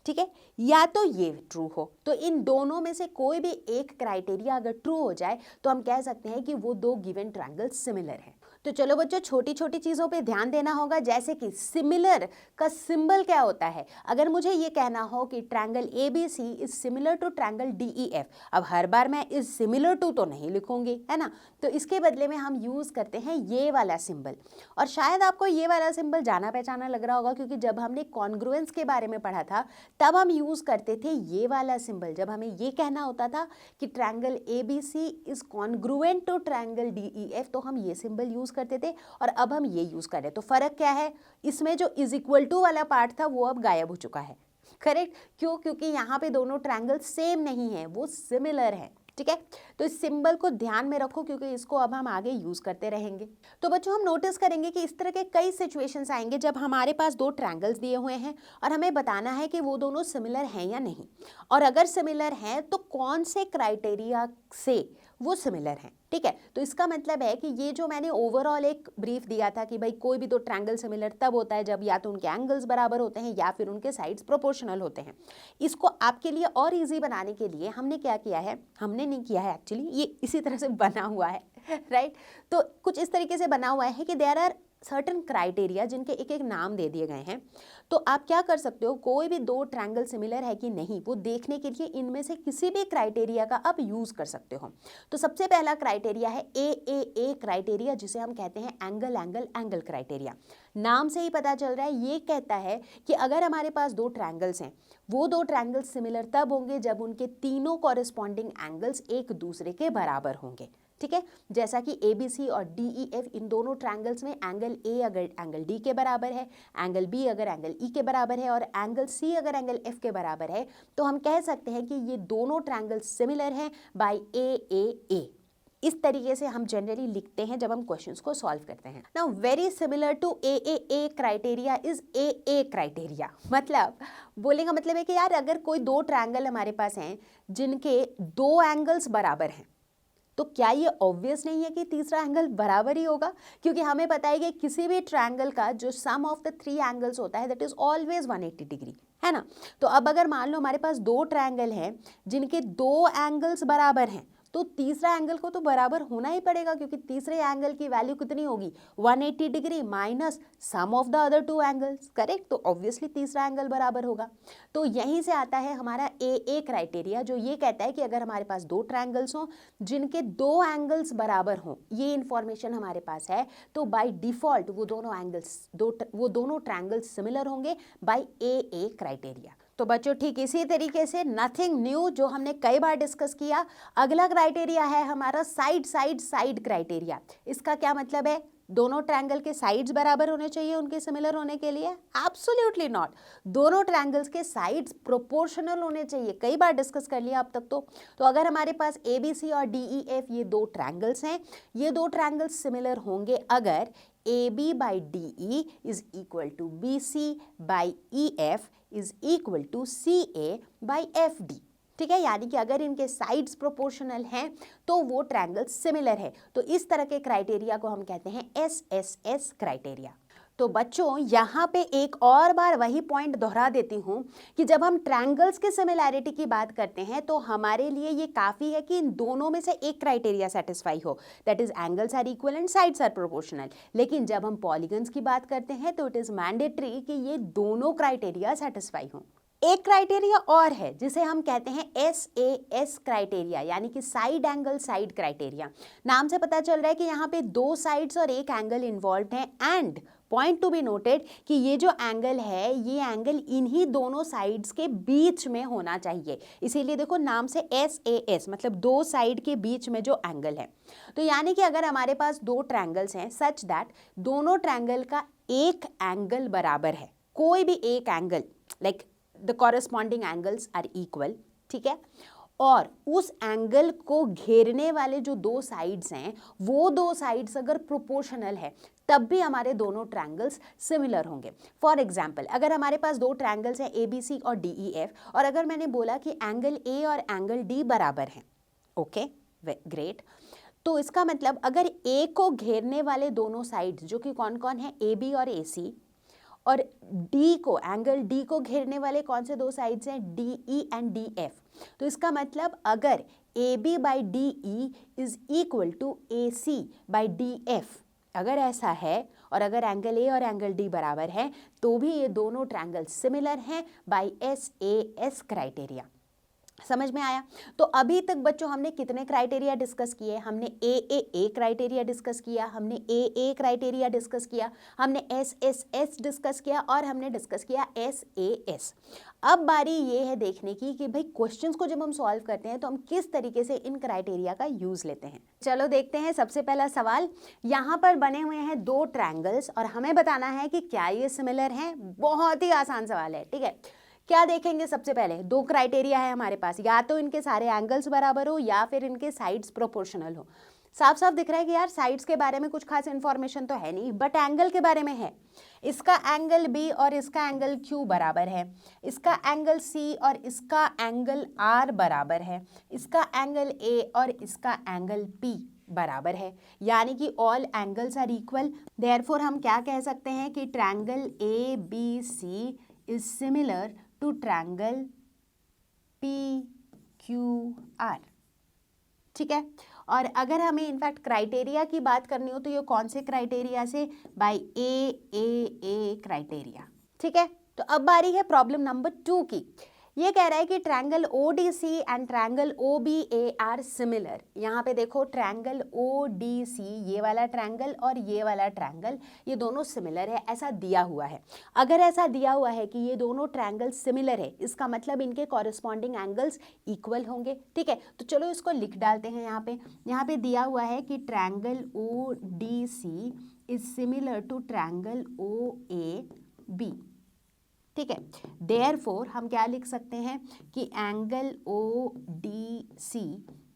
ठीक है। या तो ये ट्रू हो, तो इन दोनों में से कोई भी एक क्राइटेरिया अगर ट्रू हो जाए तो हम कह सकते हैं कि वो दो गिवन ट्रायंगल सिमिलर हैं। तो चलो बच्चों छोटी छोटी चीज़ों पे ध्यान देना होगा, जैसे कि सिमिलर का सिंबल क्या होता है। अगर मुझे ये कहना हो कि triangle A B C is similar to triangle D E F, अब हर बार मैं इज सिमिलर टू तो नहीं लिखूंगी, है ना। तो इसके बदले में हम यूज़ करते हैं ये वाला सिंबल। और शायद आपको ये वाला सिंबल जाना पहचाना लग रहा होगा, क्योंकि जब हमने कॉन्ग्रुएंस के बारे में पढ़ा था तब हम यूज़ करते थे ये वाला सिंबल। जब हमें ये कहना होता था कि triangle A B C is congruent to triangle D E F, तो हम ये सिंबल यूज़ करते थे और अब हम ये यूज़ कर रहे हैं। तो फ़र्क क्या है, इसमें जो इज इक्वल टू वाला पार्ट था वो अब गायब हो चुका है, करेक्ट। क्यों? क्योंकि यहाँ पे दोनों ट्रायंगल सेम नहीं है, वो सिमिलर है। ठीक है। तो इस सिंबल को ध्यान में रखो, क्योंकि इसको अब हम आगे यूज करते रहेंगे। तो बच्चों हम नोटिस करेंगे कि इस तरह के कई सिचुएशंस आएंगे जब हमारे पास दो ट्रायंगल्स दिए हुए हैं और हमें बताना है कि वो दोनों सिमिलर हैं या नहीं, और अगर सिमिलर हैं तो कौन से क्राइटेरिया से वो सिमिलर हैं। ठीक है। तो इसका मतलब है कि ये जो मैंने ओवरऑल एक ब्रीफ दिया था कि भाई कोई भी दो ट्रायंगल सिमिलर तब होता है जब या तो उनके एंगल्स बराबर होते हैं या फिर उनके साइड्स प्रोपोर्शनल होते हैं। इसको आपके लिए और इजी बनाने के लिए हमने क्या किया है, हमने नहीं किया है एक्चुअली, ये इसी तरह से बना हुआ है, राइट। तो कुछ इस तरीके से बना हुआ है कि देयर आर सर्टन क्राइटेरिया जिनके एक एक नाम दे दिए गए हैं। तो आप क्या कर सकते हो, कोई भी दो ट्रायंगल सिमिलर है कि नहीं वो देखने के लिए इनमें से किसी भी क्राइटेरिया का आप यूज़ कर सकते हो। तो सबसे पहला क्राइटेरिया है ए क्राइटेरिया, जिसे हम कहते हैं एंगल एंगल एंगल क्राइटेरिया। नाम से ही पता चल रहा है, ये कहता है कि अगर हमारे पास दो ट्रायंगल्स हैं, वो दो ट्रायंगल्स सिमिलर तब होंगे जब उनके तीनों कॉरेस्पॉन्डिंग एंगल्स एक दूसरे के बराबर होंगे। ठीक है। जैसा कि ए बी सी और डी ई एफ, इन दोनों ट्रायंगल्स में एंगल ए अगर एंगल डी के बराबर है, एंगल बी अगर एंगल ई के बराबर है और एंगल सी अगर एंगल एफ के बराबर है, तो हम कह सकते हैं कि ये दोनों ट्रायंगल्स सिमिलर हैं बाय ए। इस तरीके से हम जनरली लिखते हैं जब हम क्वेश्चंस को सॉल्व करते हैं। Now very similar to A criteria is A criteria. मतलब बोलने का मतलब है कि यार अगर कोई दो ट्रायंगल हमारे पास हैं जिनके दो एंगल्स बराबर हैं, तो क्या ये ऑब्वियस नहीं है कि तीसरा एंगल बराबर ही होगा, क्योंकि हमें पता है कि किसी भी ट्रायंगल का जो सम ऑफ द 3 एंगल्स होता है दैट इज ऑलवेज 180 डिग्री, है ना। तो अब अगर मान लो हमारे पास 2 ट्रायंगल हैं जिनके 2 एंगल्स बराबर हैं, तो तीसरा एंगल को तो बराबर होना ही पड़ेगा, क्योंकि तीसरे एंगल की वैल्यू कितनी होगी 180 degree minus sum of the other 2 angles, correct. तो ऑब्वियसली तीसरा एंगल बराबर होगा। तो यहीं से आता है हमारा ए क्राइटेरिया, जो ये कहता है कि अगर हमारे पास 2 ट्रायंगल्स हों जिनके 2 एंगल्स बराबर हों, ये इंफॉर्मेशन हमारे पास है, तो बाय डिफॉल्ट वो दोनों ट्रायंगल्स सिमिलर होंगे बाय ए क्राइटेरिया। तो बच्चों ठीक इसी तरीके से नथिंग न्यू, जो हमने कई बार डिस्कस किया। अगला क्राइटेरिया है हमारा साइड क्राइटेरिया। इसका क्या मतलब है? दोनों ट्रायंगल के साइड्स बराबर होने चाहिए उनके सिमिलर होने के लिए? Absolutely not. दोनों ट्रायंगल्स के साइड्स प्रोपोर्शनल होने चाहिए, कई बार डिस्कस कर लिया अब तक। तो अगर हमारे पास ABC और DEF ये 2 ट्रायंगल्स हैं, ये 2 ट्रायंगल्स सिमिलर होंगे अगर AB by DE is equal to BC by EF is equal to CA by FD, ठीक है। यानी कि अगर इनके साइड्स प्रोपोर्शनल हैं तो वो ट्रायंगल सिमिलर है। तो इस तरह के क्राइटेरिया को हम कहते हैं SSS क्राइटेरिया। तो बच्चों यहाँ पे एक और बार वही पॉइंट दोहरा देती हूँ कि जब हम ट्रायंगल्स के सिमिलैरिटी की बात करते हैं तो हमारे लिए ये काफ़ी है कि इन दोनों में से एक क्राइटेरिया सेटिस्फाई हो, that is angles are equal and sides are proportional. लेकिन जब हम पॉलीगन्स की बात करते हैं तो इट इज़ मैंडेटरी कि ये दोनों क्राइटेरिया सेटिस्फाई हों। एक क्राइटेरिया और है जिसे हम कहते हैं SAS क्राइटेरिया, यानी कि साइड एंगल साइड क्राइटेरिया। नाम से पता चल रहा है कि यहाँ पे 2 साइड्स और एक एंगल इन्वॉल्व है। And point to be noted कि ये जो एंगल है ये एंगल इन्हीं दोनों साइड्स के बीच में होना चाहिए, इसीलिए देखो नाम से SAS, मतलब 2 साइड के बीच में जो एंगल है। तो यानी कि अगर हमारे पास 2 ट्रायंगल्स हैं सच दैट दोनों ट्रायंगल का एक एंगल बराबर है, कोई भी एक angle like the corresponding angles are equal, ठीक है, और उस एंगल को घेरने वाले जो 2 साइड्स हैं वो 2 साइड्स अगर प्रोपोर्शनल है तब भी हमारे दोनों ट्रायंगल्स सिमिलर होंगे। फॉर एग्जाम्पल अगर हमारे पास 2 ट्रायंगल्स हैं ABC और DEF और अगर मैंने बोला कि एंगल A और एंगल D बराबर हैं, ओके ग्रेट, तो इसका मतलब अगर A को घेरने वाले दोनों साइड्स जो कि कौन कौन है AB और AC, और D को एंगल D को घेरने वाले कौन से 2 साइड्स हैं DE एंड DF, तो इसका मतलब अगर AB by DE is equal to AC by DF, अगर ऐसा है और अगर एंगल A और एंगल D बराबर हैं तो भी ये दोनों ट्रायंगल सिमिलर हैं बाई SAS क्राइटेरिया। समझ में आया? तो अभी तक बच्चों हमने कितने क्राइटेरिया डिस्कस किए? हमने AAA क्राइटेरिया डिस्कस किया, हमने AA क्राइटेरिया डिस्कस किया, हमने SSS डिस्कस किया और हमने डिस्कस किया SAS। अब बारी ये है देखने की कि भाई क्वेश्चंस को जब हम सॉल्व करते हैं तो हम किस तरीके से इन क्राइटेरिया का यूज लेते हैं। चलो देखते हैं। सबसे पहला सवाल, यहाँ पर बने हुए हैं 2 ट्रायंगल्स और हमें बताना है कि क्या ये सिमिलर हैं। बहुत ही आसान सवाल है, ठीक है। क्या देखेंगे? सबसे पहले 2 क्राइटेरिया है हमारे पास, या तो इनके सारे एंगल्स बराबर हो या फिर इनके साइड्स प्रोपोर्शनल हो। साफ साफ दिख रहा है कि यार साइड्स के बारे में कुछ खास इन्फॉर्मेशन तो है नहीं, बट एंगल के बारे में है। इसका एंगल B और इसका एंगल Q बराबर है, इसका एंगल C और इसका एंगल R बराबर है, इसका एंगल A और इसका एंगल P बराबर है, यानी कि all angles are equal. Therefore हम क्या कह सकते हैं कि triangle ABC is similar to triangle PQR, ठीक है। और अगर हमें इनफैक्ट क्राइटेरिया की बात करनी हो तो ये कौन से क्राइटेरिया से? बाय AAA क्राइटेरिया, ठीक है। तो अब बारी है प्रॉब्लम नंबर 2 की। ये कह रहा है कि triangle ODC and triangle OBA are similar. यहाँ पे देखो ट्रायंगल ODC, ये वाला ट्रायंगल और ये वाला ट्रायंगल, ये दोनों सिमिलर है, ऐसा दिया हुआ है। अगर ऐसा दिया हुआ है कि ये दोनों ट्रायंगल सिमिलर है, इसका मतलब इनके कॉरेस्पॉन्डिंग एंगल्स इक्वल होंगे, ठीक है। तो चलो इसको लिख डालते हैं। यहाँ पे दिया हुआ है कि triangle ODC is similar to triangle OAB, ठीक है। देयरफॉर हम क्या लिख सकते हैं कि angle ODC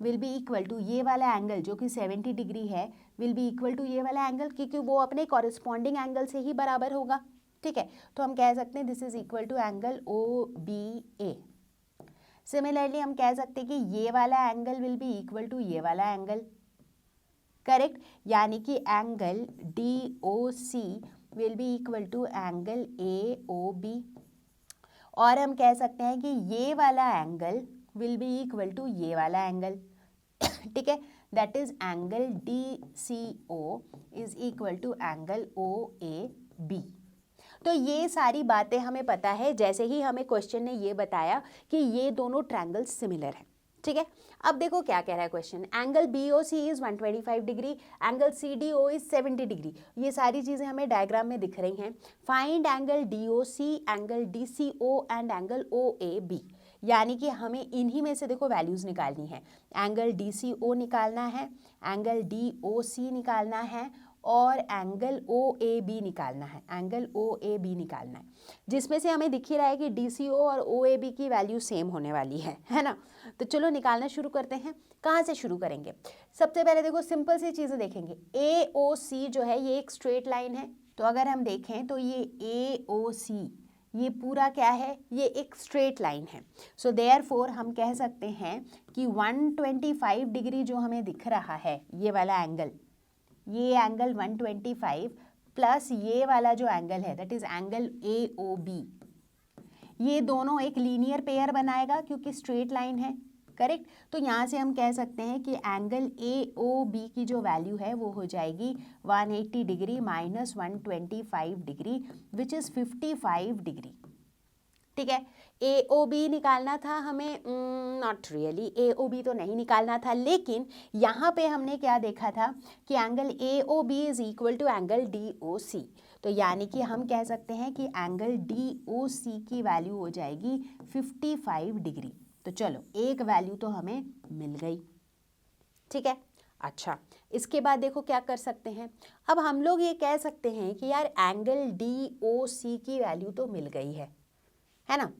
will be equal to ये वाला एंगल जो कि 70 डिग्री है, विल बी इक्वल टू ये वाला एंगल, क्योंकि वो अपने कॉरेस्पॉन्डिंग एंगल से ही बराबर होगा, ठीक है। तो हम कह सकते हैं this is equal to angle OBA। Similarly हम कह सकते हैं कि ये वाला angle will be equal to ये वाला एंगल, करेक्ट, यानी कि angle DOC will be equal to angle AOB। और हम कह सकते हैं कि ये वाला angle will be equal to ये वाला एंगल, ठीक है, that is angle DCO is equal to angle OAB। तो ये सारी बातें हमें पता है, जैसे ही हमें क्वेश्चन ने ये बताया कि ये दोनों ट्रायंगल्स सिमिलर हैं, ठीक है। अब देखो क्या कह रहा है question, angle BOC is 125 degree, angle CDO is 70 degree. ये सारी चीज़ें हमें डायग्राम में दिख रही हैं। Find angle DOC, angle DCO and angle OAB, यानी कि हमें इन्हीं में से देखो वैल्यूज़ निकालनी है। एंगल DCO निकालना है, एंगल DOC निकालना है और एंगल OAB निकालना है, एंगल OAB निकालना है, जिसमें से हमें दिख ही रहा है कि DCO और OAB की वैल्यू सेम होने वाली है ना। तो चलो निकालना शुरू करते हैं। कहाँ से शुरू करेंगे? सबसे पहले देखो सिंपल सी चीज़ें देखेंगे। AOC जो है ये एक स्ट्रेट लाइन है, तो अगर हम देखें तो ये AOC ये पूरा क्या है, ये एक स्ट्रेट लाइन है। सो देयरफॉर हम कह सकते हैं कि 125 डिग्री जो हमें दिख रहा है, ये वाला एंगल, ये एंगल 125 प्लस ये वाला जो एंगल है दैट इज एंगल AOB, ये दोनों एक लीनियर पेयर बनाएगा क्योंकि स्ट्रेट लाइन है, करेक्ट। तो यहाँ से हम कह सकते हैं कि एंगल AOB की जो वैल्यू है वो हो जाएगी 180 degree minus 125 degree which is 55 degree, ठीक है। AOB निकालना था हमें, नॉट रियली, AOB तो नहीं निकालना था, लेकिन यहाँ पे हमने क्या देखा था कि angle AOB is equal to angle DOC, तो यानी कि हम कह सकते हैं कि एंगल DOC की वैल्यू हो जाएगी 55 डिग्री। तो चलो एक वैल्यू तो हमें मिल गई, ठीक है। अच्छा, इसके बाद देखो क्या कर सकते हैं। अब हम लोग ये कह सकते हैं कि यार एंगल DOC की वैल्यू तो मिल गई है ना।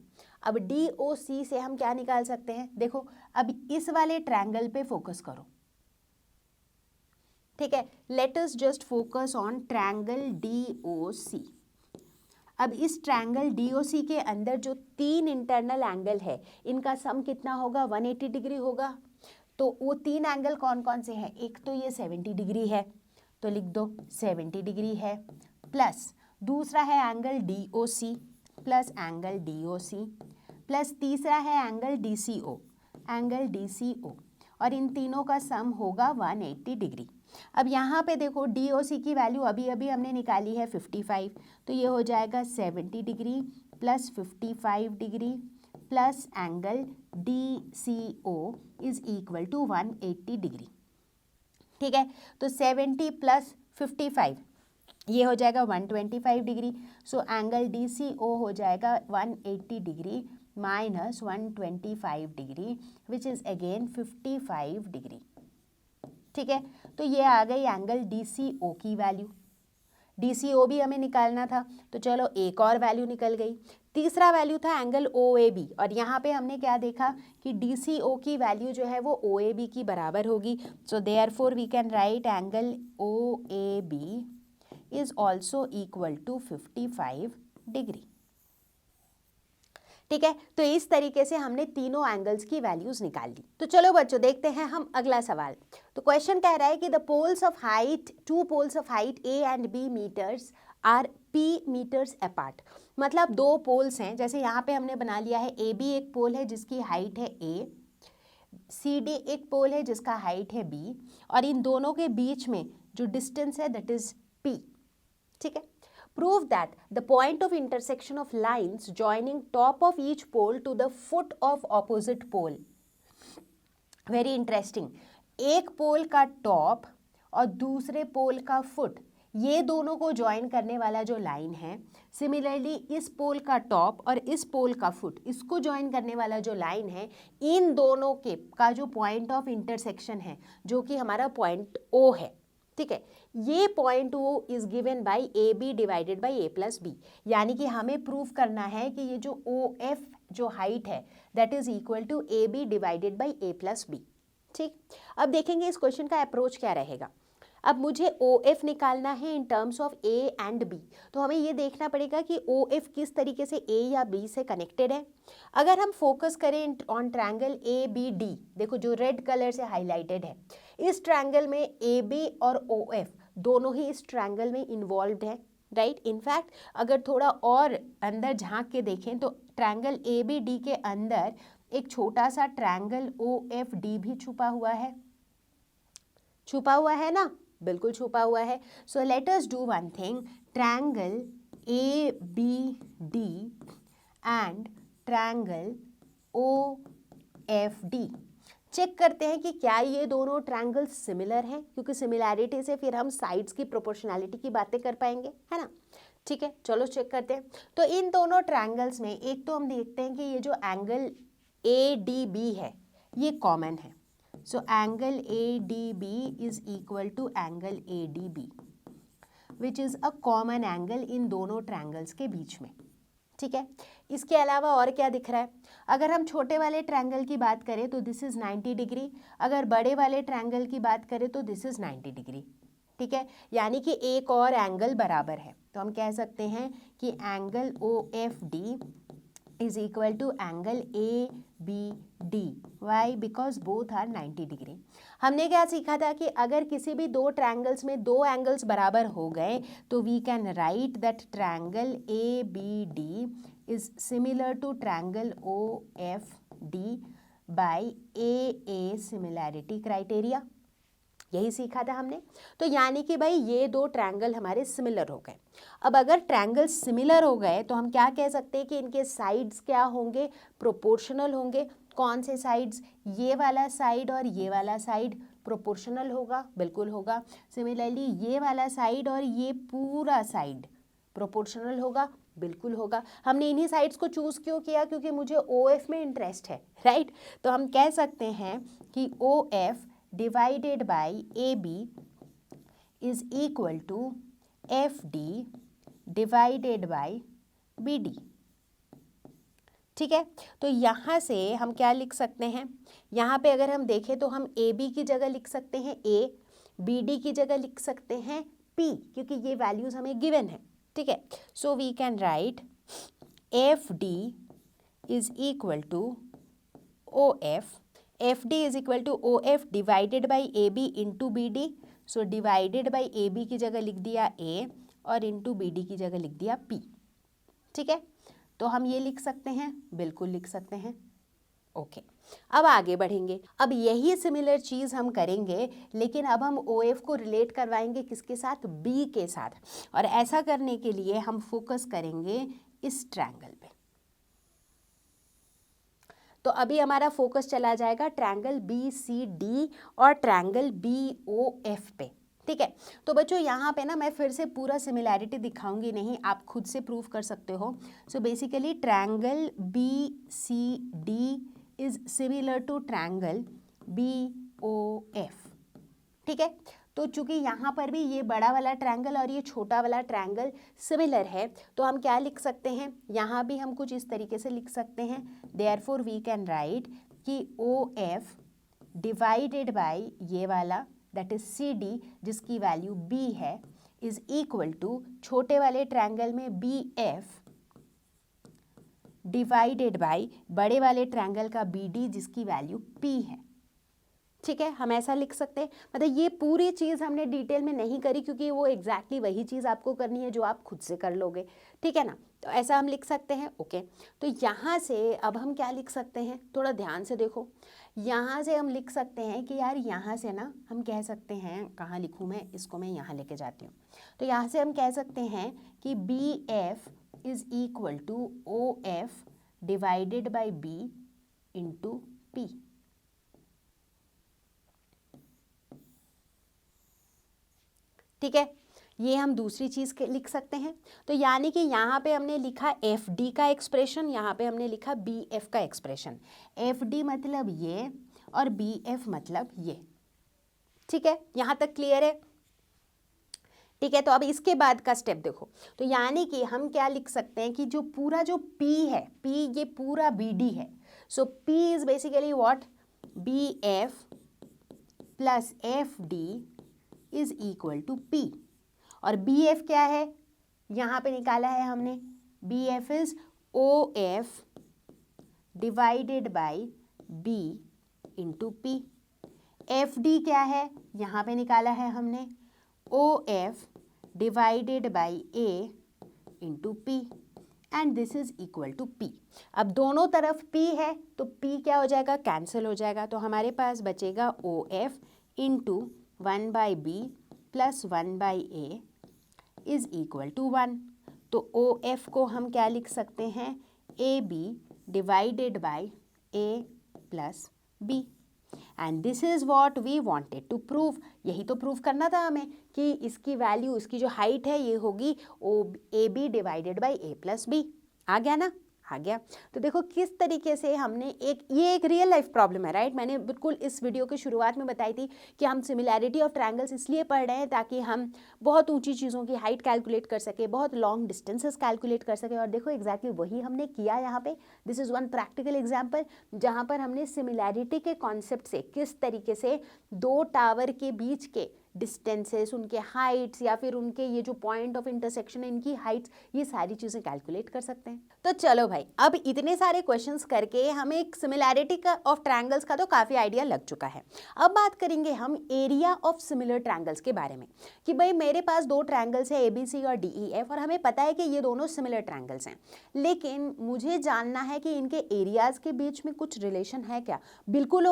अब DOC से हम क्या निकाल सकते हैं, देखो अब इस वाले ट्रायंगल पे फोकस करो, ठीक है। Let us just focus on triangle DOC। अब इस ट्रायंगल DOC के अंदर जो 3 इंटरनल एंगल है, इनका सम कितना होगा, 180 डिग्री होगा। तो वो 3 एंगल कौन कौन से हैं, एक तो ये 70 डिग्री है, तो लिख दो 70 डिग्री है, प्लस दूसरा है angle DOC plus angle DOC, plus तीसरा है एंगल DCO, और इन तीनों का सम होगा 180 डिग्री। अब यहाँ पे देखो DOC की वैल्यू अभी अभी हमने निकाली है 55, तो ये हो जाएगा 70 degree plus 55 degree plus angle DCO is equal to 180 degree, ठीक है। तो 70 प्लस 55 ये हो जाएगा 125 डिग्री, सो एंगल DCO हो जाएगा 180 degree minus 125 degree which is again 55 degree, ठीक है। तो ये आ गई एंगल DCO की वैल्यू। DCO भी हमें निकालना था, तो चलो एक और वैल्यू निकल गई। तीसरा वैल्यू था एंगल OAB, और यहाँ पे हमने क्या देखा कि DCO की वैल्यू जो है वो OAB की बराबर होगी। So therefore we can write angle OAB is also equal to 55 degree, ठीक है। तो इस तरीके से हमने तीनों एंगल्स की वैल्यूज निकाल ली। तो चलो बच्चों देखते हैं हम अगला सवाल। तो क्वेश्चन कह रहा है कि the poles of height, 2 poles of height A and B meters are P meters apart. मतलब 2 पोल्स हैं, जैसे यहाँ पे हमने बना लिया है AB एक पोल है जिसकी हाइट है A, CD एक पोल है जिसका हाइट है B, और इन दोनों के बीच में जो डिस्टेंस है दैट इज P, ठीक है। Prove that the point of intersection of lines joining top of each pole to the foot of opposite pole. Very interesting. एक पोल का टॉप और दूसरे पोल का फुट, ये दोनों को ज्वाइन करने वाला जो लाइन है, सिमिलरली इस पोल का टॉप और इस पोल का फुट, इसको ज्वाइन करने वाला जो लाइन है, इन दोनों के का जो पॉइंट ऑफ इंटरसेक्शन है जो कि हमारा पॉइंट O है, ठीक है। ये point O is given by AB divided by A plus B, यानी कि हमें प्रूव करना है कि ये जो OF जो हाइट है that is equal to AB divided by A plus B, ठीक। अब देखेंगे इस क्वेश्चन का अप्रोच क्या रहेगा। अब मुझे OF निकालना है in terms of A and B, तो हमें ये देखना पड़ेगा कि OF किस तरीके से A या B से कनेक्टेड है। अगर हम फोकस करें ऑन ट्रायंगल ABD, देखो जो रेड कलर से हाईलाइटेड है, इस ट्रायंगल में AB और OF दोनों ही इस ट्रायंगल में इन्वॉल्व है, राइट। इनफैक्ट अगर थोड़ा और अंदर झांक के देखें तो ट्रायंगल ABD के अंदर एक छोटा सा ट्रायंगल OFD भी छुपा हुआ है ना, बिल्कुल छुपा हुआ है। So let us do one thing, triangle ABD and triangle OFD check करते हैं कि क्या ये दोनों ट्रायंगल्स सिमिलर हैं, क्योंकि सिमिलैरिटी से फिर हम साइड्स की प्रोपोर्शनैलिटी की बातें कर पाएंगे, है ना। ठीक है, चलो चेक करते हैं। तो इन दोनों ट्रायंगल्स में एक तो हम देखते हैं कि ये जो एंगल ADB है ये कॉमन है। So angle ADB is equal to angle ADB which is a common angle इन दोनों ट्रायंगल्स के बीच में। ठीक है, इसके अलावा और क्या दिख रहा है? अगर हम छोटे वाले ट्रायंगल की बात करें तो दिस इज़ 90 डिग्री, अगर बड़े वाले ट्रायंगल की बात करें तो दिस इज़ 90 डिग्री। ठीक है, यानी कि एक और एंगल बराबर है, तो हम कह सकते हैं कि angle OFD is equal to angle ABD. Why? Because both are 90 degree. हमने क्या सीखा था कि अगर किसी भी दो ट्रायंगल्स में दो एंगल्स बराबर हो गए तो we can write that triangle ABD is similar to triangle OFD by AA similarity criteria। यही सीखा था हमने। तो यानी कि भाई ये दो ट्रायंगल हमारे सिमिलर हो गए। अब अगर ट्रायंगल सिमिलर हो गए तो हम क्या कह सकते हैं कि इनके साइड्स क्या होंगे? प्रोपोर्शनल होंगे। कौन से साइड्स? ये वाला साइड और ये वाला साइड प्रोपोर्शनल होगा, बिल्कुल होगा। सिमिलरली ये वाला साइड और ये पूरा साइड प्रोपोर्शनल होगा, बिल्कुल होगा। हमने इन्हीं साइड्स को चूज़ क्यों किया? क्योंकि मुझे OF में इंटरेस्ट है, राइट। तो हम कह सकते हैं कि OF divided by AB is equal to FD divided by BD। ठीक है, तो यहाँ से हम क्या लिख सकते हैं? यहाँ पे अगर हम देखें तो हम AB की जगह लिख सकते हैं A, BD की जगह लिख सकते हैं P, क्योंकि ये वैल्यूज हमें गिवन है। ठीक है, so we can write FD is equal to OF, FD is equal to OF divided by AB into BD। So divided by AB की जगह लिख दिया A और इंटू BD की जगह लिख दिया P। ठीक है, तो हम ये लिख सकते हैं, बिल्कुल लिख सकते हैं। ओके, अब आगे बढ़ेंगे। अब यही सिमिलर चीज़ हम करेंगे, लेकिन अब हम OF को रिलेट करवाएंगे किसके साथ? B के साथ। और ऐसा करने के लिए हम फोकस करेंगे इस ट्रायंगल पे। तो अभी हमारा फोकस चला जाएगा ट्रायंगल BCD और ट्रायंगल BOF पे। ठीक है, तो बच्चों यहाँ पे ना मैं फिर से पूरा सिमिलैरिटी दिखाऊंगी नहीं, आप खुद से प्रूव कर सकते हो। So basically triangle BCD is similar to triangle BOF। ठीक है, तो चूंकि यहाँ पर भी ये बड़ा वाला ट्रायंगल और ये छोटा वाला ट्रायंगल सिमिलर है, तो हम क्या लिख सकते हैं? यहाँ भी हम कुछ इस तरीके से लिख सकते हैं। देयरफॉर वी कैन राइट कि OF डिवाइडेड बाय ये वाला दैट इज CD जिसकी वैल्यू B है इज इक्वल टू छोटे वाले ट्रायंगल में BF डिवाइडेड बाय बड़े वाले ट्रायंगल का BD जिसकी वैल्यू P है। ठीक है, हम ऐसा लिख सकते हैं। मतलब ये पूरी चीज़ हमने डिटेल में नहीं करी, क्योंकि वो एग्जैक्टली वही चीज़ आपको करनी है जो आप खुद से कर लोगे। ठीक है ना, तो ऐसा हम लिख सकते हैं। ओके, तो यहाँ से अब हम क्या लिख सकते हैं? थोड़ा ध्यान से देखो। यहाँ से हम लिख सकते हैं कि यार यहाँ से ना हम कह सकते हैं, कहाँ लिखूँ मैं इसको? मैं यहाँ लेके जाती हूँ। तो यहाँ से हम कह सकते हैं कि BF is equal to OF divided by B into P। ठीक है, ये हम दूसरी चीज़ लिख सकते हैं। तो यानी कि यहाँ पे हमने लिखा FD का एक्सप्रेशन, यहाँ पे हमने लिखा BF का एक्सप्रेशन। FD मतलब ये और BF मतलब ये। ठीक है, यहाँ तक क्लियर है? ठीक है, तो अब इसके बाद का स्टेप देखो। तो यानी कि हम क्या लिख सकते हैं कि जो पूरा जो P है, P ये पूरा BD है। So P is basically what? BF plus FD is equal to P। और BF क्या है, यहाँ पे निकाला है हमने, BF is OF divided by B into P। FD क्या है, यहाँ पे निकाला है हमने, OF divided by A into P and this is equal to P। अब दोनों तरफ P है तो P क्या हो जाएगा, कैंसिल हो जाएगा, तो हमारे पास बचेगा OF into 1/B plus 1/A is equal to 1। तो OF को हम क्या लिख सकते हैं, AB divided by A plus B and this is what we wanted to prove. यही तो प्रूव करना था हमें कि इसकी वैल्यू, इसकी जो हाइट है ये होगी AB divided by A plus B। आ गया ना, आ गया। तो देखो किस तरीके से हमने ये एक रियल लाइफ प्रॉब्लम है, राइट। मैंने बिल्कुल इस वीडियो की शुरुआत में बताई थी कि हम सिमिलैरिटी ऑफ ट्रायंगल्स इसलिए पढ़ रहे हैं ताकि हम बहुत ऊंची चीज़ों की हाइट कैलकुलेट कर सके, बहुत लॉन्ग डिस्टेंसेस कैलकुलेट कर सके। और देखो एग्जैक्टली वही हमने किया यहाँ पे। This is one practical example जहाँ पर हमने सिमिलैरिटी के कॉन्सेप्ट से किस तरीके से दो टावर के बीच के डिस्टेंसेस, उनके हाइट्स या फिर उनके ये जो पॉइंट ऑफ इंटरसेक्शन है इनकी हाइट्स, ये सारी चीज़ें कैलकुलेट कर सकते हैं। तो चलो भाई, अब इतने सारे क्वेश्चंस करके हमें एक सिमिलैरिटी का ऑफ ट्रायंगल्स का तो काफ़ी आइडिया लग चुका है। अब बात करेंगे हम एरिया ऑफ सिमिलर ट्रायंगल्स के बारे में कि भाई मेरे पास दो ट्रायंगल्स है ABC और DEF और हमें पता है कि ये दोनों सिमिलर ट्रायंगल्स हैं, लेकिन मुझे जानना है कि इनके एरियाज़ के बीच में कुछ रिलेशन है क्या। बिल्कुल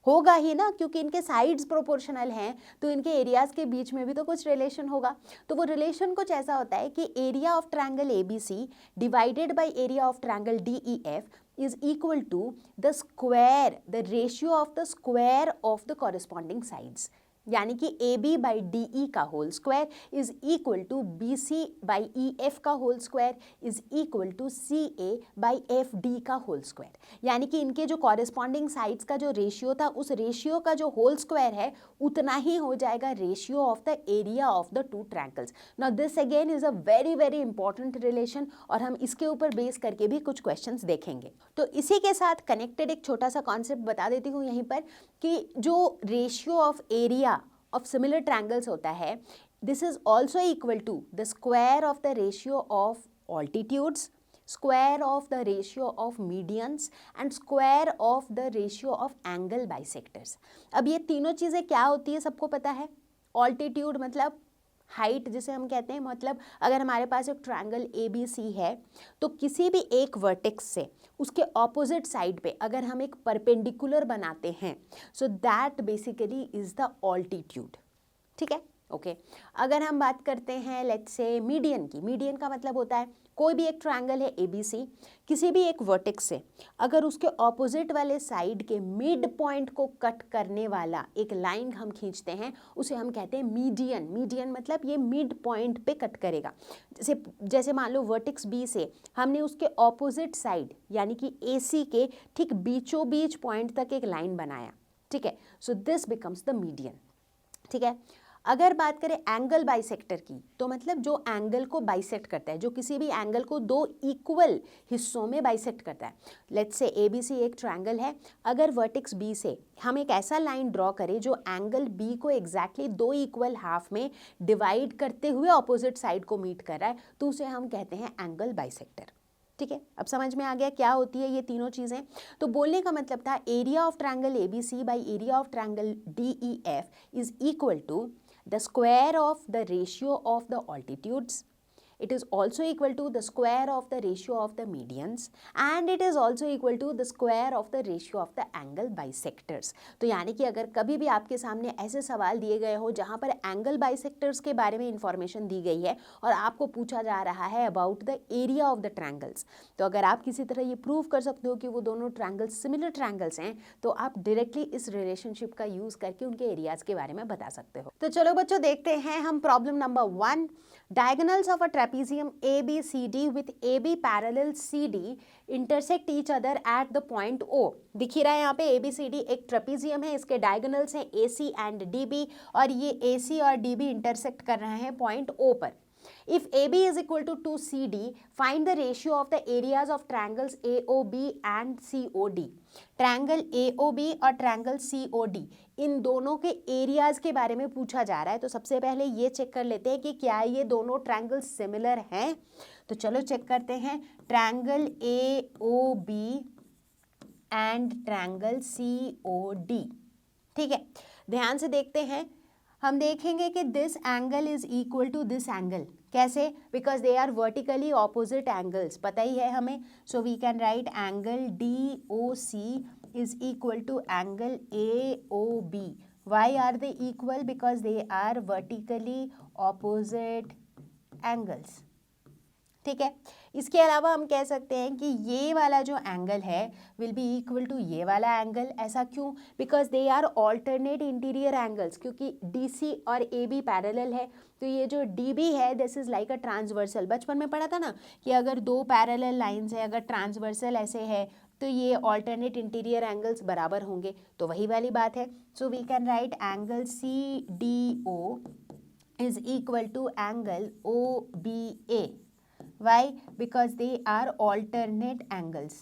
होगा ही ना, क्योंकि इनके साइड्स प्रोपोर्शनल हैं तो इनके एरियाज के बीच में भी तो कुछ रिलेशन होगा। तो वो रिलेशन कुछ ऐसा होता है कि area of triangle ABC divided by area of triangle DEF is equal to the square, the ratio of the square of the corresponding sides, यानी कि AB बाई DE का whole square is equal to BC by EF का whole square is equal to CA by FD का whole square. यानी कि इनके जो corresponding sides का जो रेशियो था, उस रेशियो का जो होल स्क्वायर है उतना ही हो जाएगा ratio of the area of the two triangles. Now this again is a very very important relation और हम इसके ऊपर बेस करके भी कुछ क्वेश्चंस देखेंगे। तो इसी के साथ कनेक्टेड एक छोटा सा कॉन्सेप्ट बता देती हूँ यहीं पर कि जो ratio of area of similar triangles होता है, this is also equal to the square of the ratio of altitudes, square of the ratio of medians and square of the ratio of angle bisectors। अब ये तीनों चीज़ें क्या होती है सबको पता है। altitude मतलब हाइट जिसे हम कहते हैं, मतलब अगर हमारे पास एक ट्रायंगल ABC है तो किसी भी एक वर्टेक्स से उसके ऑपोजिट साइड पे अगर हम एक परपेंडिकुलर बनाते हैं, so that basically is the altitude. ठीक है, ओके। अगर हम बात करते हैं लेट्स से मीडियन की, मीडियन का मतलब होता है कोई भी एक ट्रायंगल है ABC, किसी भी एक वर्टेक्स से अगर उसके ऑपोजिट वाले साइड के मिड पॉइंट को कट करने वाला एक लाइन हम खींचते हैं, उसे हम कहते हैं मीडियन। मीडियन मतलब ये मिड पॉइंट पे कट करेगा। जैसे मान लो वर्टेक्स B से हमने उसके ऑपोजिट साइड यानी कि AC के ठीक बीचों बीच पॉइंट तक एक लाइन बनाया, ठीक है, so this becomes the median. ठीक है, अगर बात करें एंगल बाइसेक्टर की, तो मतलब जो एंगल को बाइसेक्ट करता है, जो किसी भी एंगल को दो इक्वल हिस्सों में बाइसेक्ट करता है। लेट्स से ABC एक ट्रायंगल है, अगर वर्टेक्स B से हम एक ऐसा लाइन ड्रॉ करें जो एंगल B को एग्जैक्टली दो इक्वल हाफ में डिवाइड करते हुए ऑपोजिट साइड को मीट कर रहा है, तो उसे हम कहते हैं एंगल बाइसेक्टर। ठीक है, अब समझ में आ गया क्या होती है ये तीनों चीज़ें। तो बोलने का मतलब था area of triangle ABC by area of triangle DEF is equal to the square of the ratio of the altitudes, it is also equal to the square of the ratio of the medians and it is also equal to the square of the ratio of the angle bisectors। तो यानी कि अगर कभी भी आपके सामने ऐसे सवाल दिए गए हो जहाँ पर एंगल बाइसेक्टर्स के बारे में इंफॉर्मेशन दी गई है और आपको पूछा जा रहा है about the area of the triangles, तो अगर आप किसी तरह ये प्रूव कर सकते हो कि वो दोनों ट्रायंगल्स सिमिलर ट्रायंगल्स हैं, तो आप डायरेक्टली इस रिलेशनशिप का यूज करके उनके एरियाज के बारे में बता सकते हो। तो चलो बच्चों देखते हैं हम problem number 1। Diagonals of a trapezium ABCD with AB parallel CD intersect each other at the point O। दिख ही रहा है यहाँ पे ABCD एक ट्रेपीजियम है, इसके डायगोनल्स हैं AC एंड DB और ये AC और DB इंटरसेक्ट कर रहे हैं पॉइंट O पर। If AB is equal to 2CD, find the ratio of the areas of triangles AOB and COD. Triangle AOB और ट्रायंगल COD, इन दोनों के एरियाज के बारे में पूछा जा रहा है। तो सबसे पहले ये चेक कर लेते हैं कि क्या ये दोनों ट्रायंगल सिमिलर हैं। तो चलो चेक करते हैं। Triangle AOB and triangle COD, ठीक है, ध्यान से देखते हैं। हम देखेंगे कि this angle is equal to this angle. कैसे? Because they are vertically opposite angles, पता ही है हमें। So we can write angle DOC is equal to angle AOB. Why are they equal? Because they are vertically opposite angles, ठीक है। इसके अलावा हम कह सकते हैं कि ये वाला जो एंगल है विल बी इक्वल टू ये वाला एंगल। ऐसा क्यों? Because they are alternate interior angles, क्योंकि DC और AB पैरेलल है। तो ये जो DB है this is like a transversal. बचपन में पढ़ा था ना कि अगर दो पैरेलल लाइंस है, अगर ट्रांसवर्सल ऐसे है तो ये ऑल्टरनेट इंटीरियर एंगल्स बराबर होंगे। तो वही वाली बात है। So we can write angle CDO is equal to angle OBA. Why? Because they are alternate angles.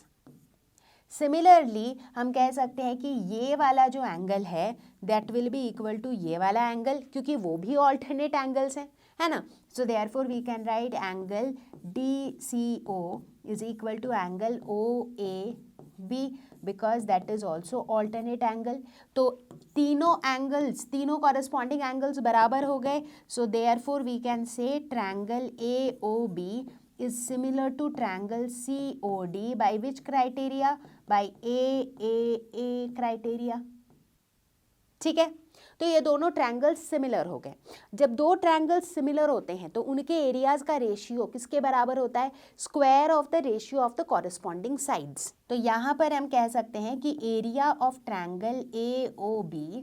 Similarly, हम कह सकते हैं कि ये वाला जो एंगल है that will be equal to ये वाला एंगल, क्योंकि वो भी alternate angles हैं, है ना। So therefore we can write angle DCO is equal to angle OAB because that is also alternate angle. तो तीनों एंगल्स, तीनों corresponding angles बराबर हो गए। So therefore we can say triangle AOB is similar to triangle COD by which criteria? By AAA criteria, ठीक है। तो ये दोनों ट्रायंगल्स सिमिलर हो गए। जब दो ट्रायंगल्स सिमिलर होते हैं तो उनके एरियाज का रेशियो किसके बराबर होता है? Square of the ratio of the corresponding sides. तो यहाँ पर हम कह सकते हैं कि area of triangle AOB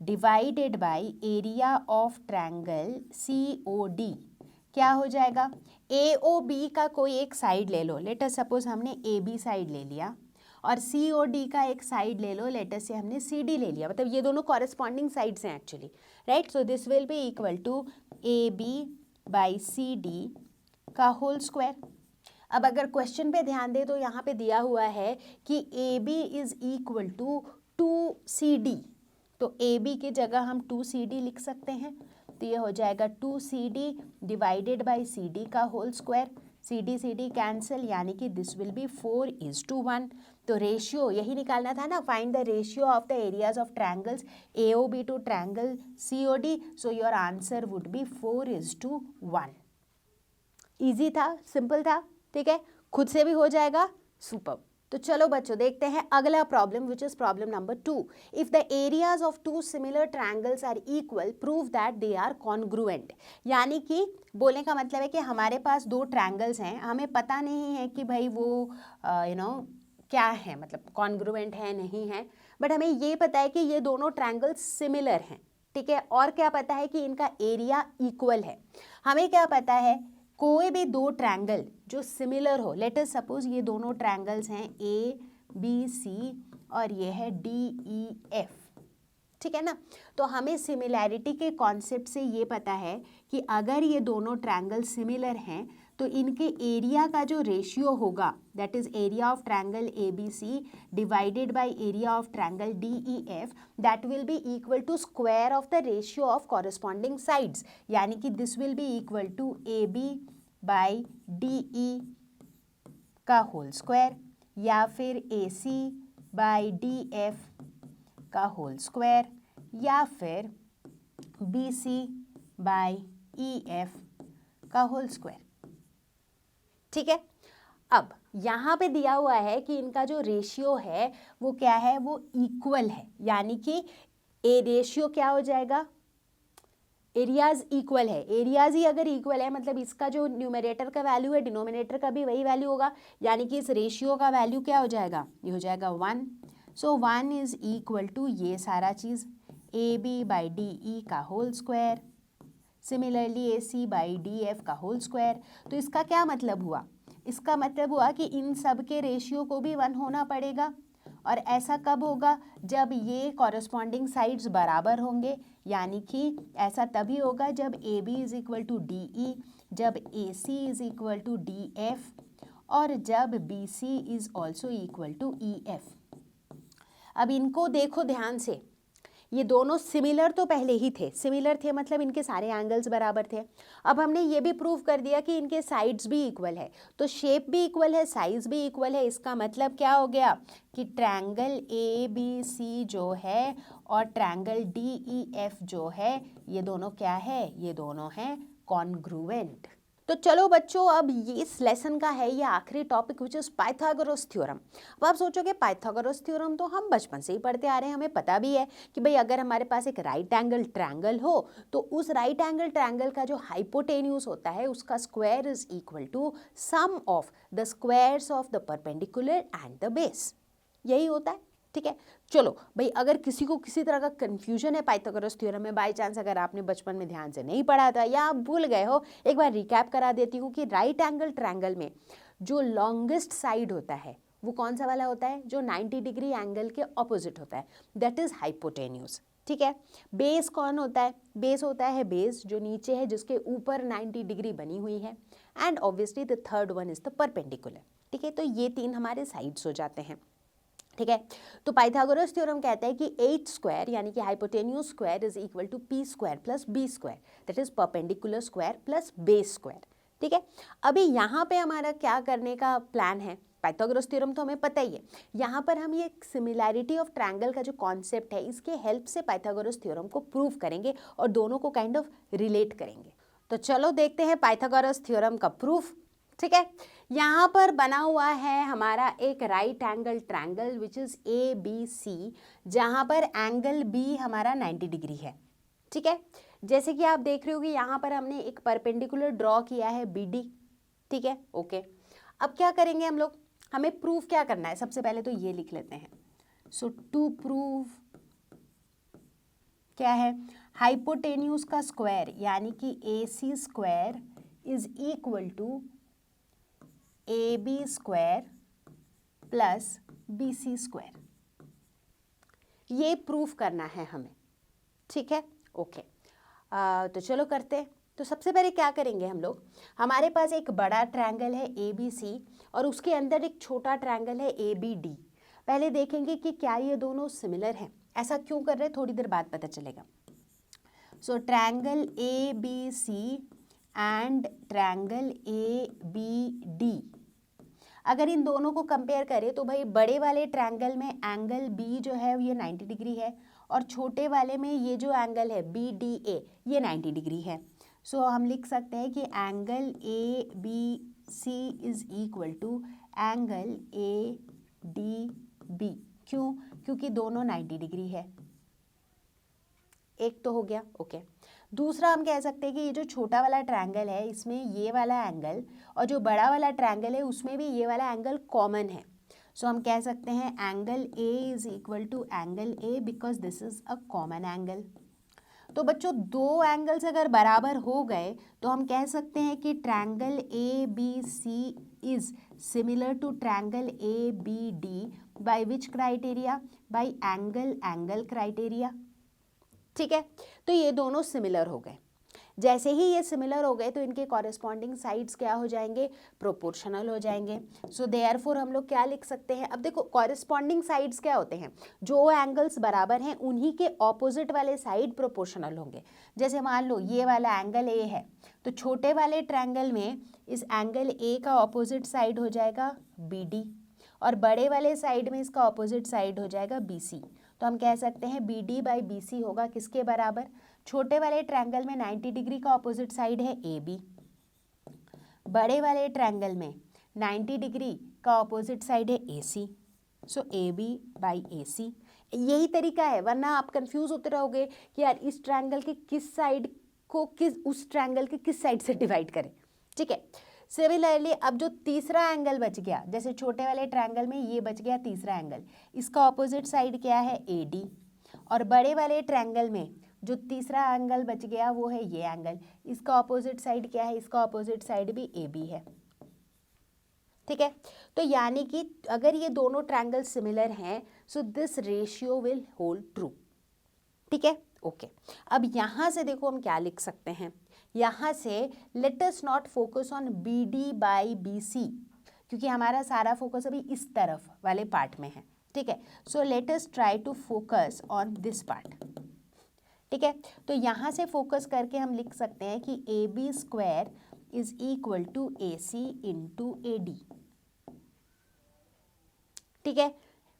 divided by area of triangle COD क्या हो जाएगा? AOB का कोई एक साइड ले लो, लेट अस सपोज हमने AB साइड ले लिया, और COD का एक साइड ले लो, लेट अस से हमने CD ले लिया। मतलब ये दोनों कॉरेस्पॉन्डिंग साइड्स हैं actually, right. So this will be equal to AB by CD का होल स्क्वायर। अब अगर क्वेश्चन पे ध्यान दे तो यहाँ पे दिया हुआ है कि AB is equal to 2CD, तो AB की जगह हम 2CD लिख सकते हैं। तो ये हो जाएगा 2CD डिवाइडेड बाई CD का होल स्क्वायर। CD कैंसिल, यानी कि दिस विल बी 4:1। तो रेशियो यही निकालना था ना, find the ratio of the areas of triangles AOB to triangle COD। So your answer would be 4:1। Easy था, सिंपल था, ठीक है, खुद से भी हो जाएगा। सुपर। तो चलो बच्चों देखते हैं अगला problem, which is problem number 2। If the areas of two similar triangles are equal, prove that they are congruent. यानी कि बोलने का मतलब है कि हमारे पास दो ट्रायंगल्स हैं, हमें पता नहीं है कि भाई वो क्या है, मतलब कॉन्ग्रुएंट है नहीं है, बट हमें ये पता है कि ये दोनों ट्रायंगल्स सिमिलर हैं, ठीक है। और क्या पता है कि इनका एरिया इक्वल है। हमें क्या पता है? कोई भी दो ट्रायंगल जो सिमिलर हो, लेट अस सपोज ये दोनों ट्रायंगल्स हैं ABC और ये है DEF, ठीक है ना। तो हमें सिमिलैरिटी के कॉन्सेप्ट से ये पता है कि अगर ये दोनों ट्रायंगल सिमिलर हैं तो इनके एरिया का जो रेशियो होगा, that is area of triangle ABC divided by area of triangle DEF, that will be equal to square of the ratio of corresponding sides. यानी कि this will be equal to AB by DE का whole square, या फिर AC by DF का whole square, या फिर BC by EF का whole square, ठीक है। अब यहाँ पे दिया हुआ है कि इनका जो रेशियो है वो क्या है? वो इक्वल है। यानी कि ए रेशियो क्या हो जाएगा? एरियाज इक्वल है। एरियाज ही अगर इक्वल है मतलब इसका जो न्यूमरेटर का वैल्यू है डिनोमिनेटर का भी वही वैल्यू होगा। यानी कि इस रेशियो का वैल्यू क्या हो जाएगा? ये हो जाएगा 1। सो 1 इज इक्वल टू ये सारा चीज़ AB बाई DE का whole square, similarly AC by DF का होल स्क्वायर। तो इसका क्या मतलब हुआ? इसका मतलब हुआ कि इन सब के रेशियो को भी 1 होना पड़ेगा। और ऐसा कब होगा? जब ये कॉरस्पॉन्डिंग साइड्स बराबर होंगे। यानी कि ऐसा तभी होगा जब AB is equal to DE जब AC is equal to DF और जब BC is also equal to EF। अब इनको देखो ध्यान से, ये दोनों सिमिलर तो पहले ही थे, सिमिलर थे मतलब इनके सारे एंगल्स बराबर थे। अब हमने ये भी प्रूव कर दिया कि इनके साइड्स भी इक्वल है, तो शेप भी इक्वल है, साइज भी इक्वल है। इसका मतलब क्या हो गया कि ट्रायंगल ABC जो है और ट्रायंगल DEF जो है, ये दोनों क्या है, ये दोनों हैं कॉन्ग्रुएंट। तो चलो बच्चों, अब ये इस लेसन का है ये आखिरी topic which is Pythagoras theorem. अब आप सोचोगे पाइथागोरस थ्योरम तो हम बचपन से ही पढ़ते आ रहे हैं, हमें पता भी है कि भाई अगर हमारे पास एक राइट एंगल ट्रायंगल हो तो उस राइट एंगल ट्रायंगल का जो हाइपोटेन्यूज होता है उसका square is equal to sum of the squares of the perpendicular and the base, यही होता है। ठीक है, चलो भाई, अगर किसी को किसी तरह का कंफ्यूजन है पाइथागोरस थ्योरम में, बाय चांस अगर आपने बचपन में ध्यान से नहीं पढ़ा था या आप भूल गए हो, एक बार रिकैप करा देती हूँ कि राइट एंगल ट्रायंगल में जो लॉन्गेस्ट साइड होता है वो कौन सा वाला होता है, जो 90 डिग्री एंगल के ऑपोजिट होता है, दैट इज हाइपोटेन्यूज। ठीक है, बेस कौन होता है, बेस होता है बेस जो नीचे है जिसके ऊपर 90 डिग्री बनी हुई है, and obviously the third one is the perpendicular. ठीक है, तो ये तीन हमारे साइड्स हो जाते हैं। ठीक है, तो पाइथागोरस थ्योरम कहता है कि एच स्क्वायर यानी कि hypotenuse square is equal to P square plus B square, that is perpendicular square plus base square. ठीक है, अभी यहाँ पे हमारा क्या करने का प्लान है, पाइथागोरस थ्योरम तो हमें पता ही है, यहाँ पर हम ये सिमिलैरिटी ऑफ ट्रायंगल का जो कॉन्सेप्ट है इसके हेल्प से पाइथागोरस थ्योरम को प्रूव करेंगे और दोनों को काइंड ऑफ रिलेट करेंगे। तो चलो देखते हैं पाइथागोरस थ्योरम का प्रूफ। ठीक है, यहाँ पर बना हुआ है हमारा एक right angle triangle which is ABC, जहाँ पर एंगल B हमारा 90 डिग्री है। ठीक है, जैसे कि आप देख रहे हो कि यहाँ पर हमने एक परपेंडिकुलर ड्रॉ किया है BD। ठीक है, ओके, अब क्या करेंगे हम लोग, हमें प्रूफ क्या करना है, सबसे पहले तो ये लिख लेते हैं। सो टू प्रूव क्या है, हाइपोटेन्यूज का स्क्वायर यानी कि AC square is equal to AB square plus BC square, ये प्रूफ करना है हमें। ठीक है, ओके, तो चलो करते हैं। तो सबसे पहले क्या करेंगे हम लोग, हमारे पास एक बड़ा ट्रायंगल है ABC और उसके अंदर एक छोटा ट्रायंगल है ABD। पहले देखेंगे कि क्या ये दोनों सिमिलर हैं, ऐसा क्यों कर रहे हैं थोड़ी देर बाद पता चलेगा। So triangle ABC and triangle ABD, अगर इन दोनों को कंपेयर करें तो भाई बड़े वाले ट्रायंगल में एंगल B जो है ये 90 डिग्री है और छोटे वाले में ये जो एंगल है BDA ये 90 डिग्री है। सो हम लिख सकते हैं कि angle ABC is equal to angle ADB। क्यों, क्योंकि दोनों 90 डिग्री है। एक तो हो गया, ओके। दूसरा हम कह सकते हैं कि ये जो छोटा वाला ट्रायंगल है इसमें ये वाला एंगल और जो बड़ा वाला ट्रायंगल है उसमें भी ये वाला एंगल कॉमन है। सो हम कह सकते हैं angle A is equal to angle A because this is a common angle. तो बच्चों दो एंगल्स अगर बराबर हो गए तो हम कह सकते हैं कि triangle ABC is similar to triangle ABD by which criteria, by angle angle criteria. ठीक है, तो ये दोनों सिमिलर हो गए। जैसे ही ये सिमिलर हो गए तो इनके कॉरेस्पॉन्डिंग साइड्स क्या हो जाएंगे, प्रोपोर्शनल हो जाएंगे। सो देयरफॉर हम लोग क्या लिख सकते हैं, अब देखो कॉरेस्पॉन्डिंग साइड्स क्या होते हैं, जो एंगल्स बराबर हैं उन्हीं के ऑपोजिट वाले साइड प्रोपोर्शनल होंगे। जैसे मान लो ये वाला एंगल A है तो छोटे वाले ट्रायंगल में इस एंगल A का ऑपोजिट साइड हो जाएगा BD और बड़े वाले साइड में इसका ऑपोजिट साइड हो जाएगा BC। तो हम कह सकते हैं BD बाई BC होगा किसके बराबर, छोटे वाले ट्रायंगल में 90 डिग्री का ऑपोजिट साइड है AB, बड़े वाले ट्रायंगल में 90 डिग्री का ऑपोजिट साइड है AC। So AB by AC, यही तरीका है, वरना आप कंफ्यूज होते रहोगे कि यार इस ट्रायंगल के किस साइड को उस ट्रायंगल के किस साइड से डिवाइड करें। ठीक है, सिमिलरली अब जो तीसरा एंगल बच गया, जैसे छोटे वाले ट्रायंगल में ये बच गया तीसरा एंगल, इसका ऑपोजिट साइड क्या है AD और बड़े वाले ट्रायंगल में जो तीसरा एंगल बच गया वो है ये एंगल, इसका ऑपोजिट साइड क्या है, इसका ऑपोजिट साइड भी AB है। ठीक है, तो यानी कि अगर ये दोनों ट्रायंगल सिमिलर हैं so this ratio will hold true. ठीक है, ओके। अब यहाँ से देखो हम क्या लिख सकते हैं यहाँ से let us not focus on B D by B C, क्योंकि हमारा सारा फोकस अभी इस तरफ वाले पार्ट में है, ठीक है। So let us try to focus on this part, ठीक है। तो यहाँ से फोकस करके हम लिख सकते हैं कि A B square is equal to A C into A D, ठीक है।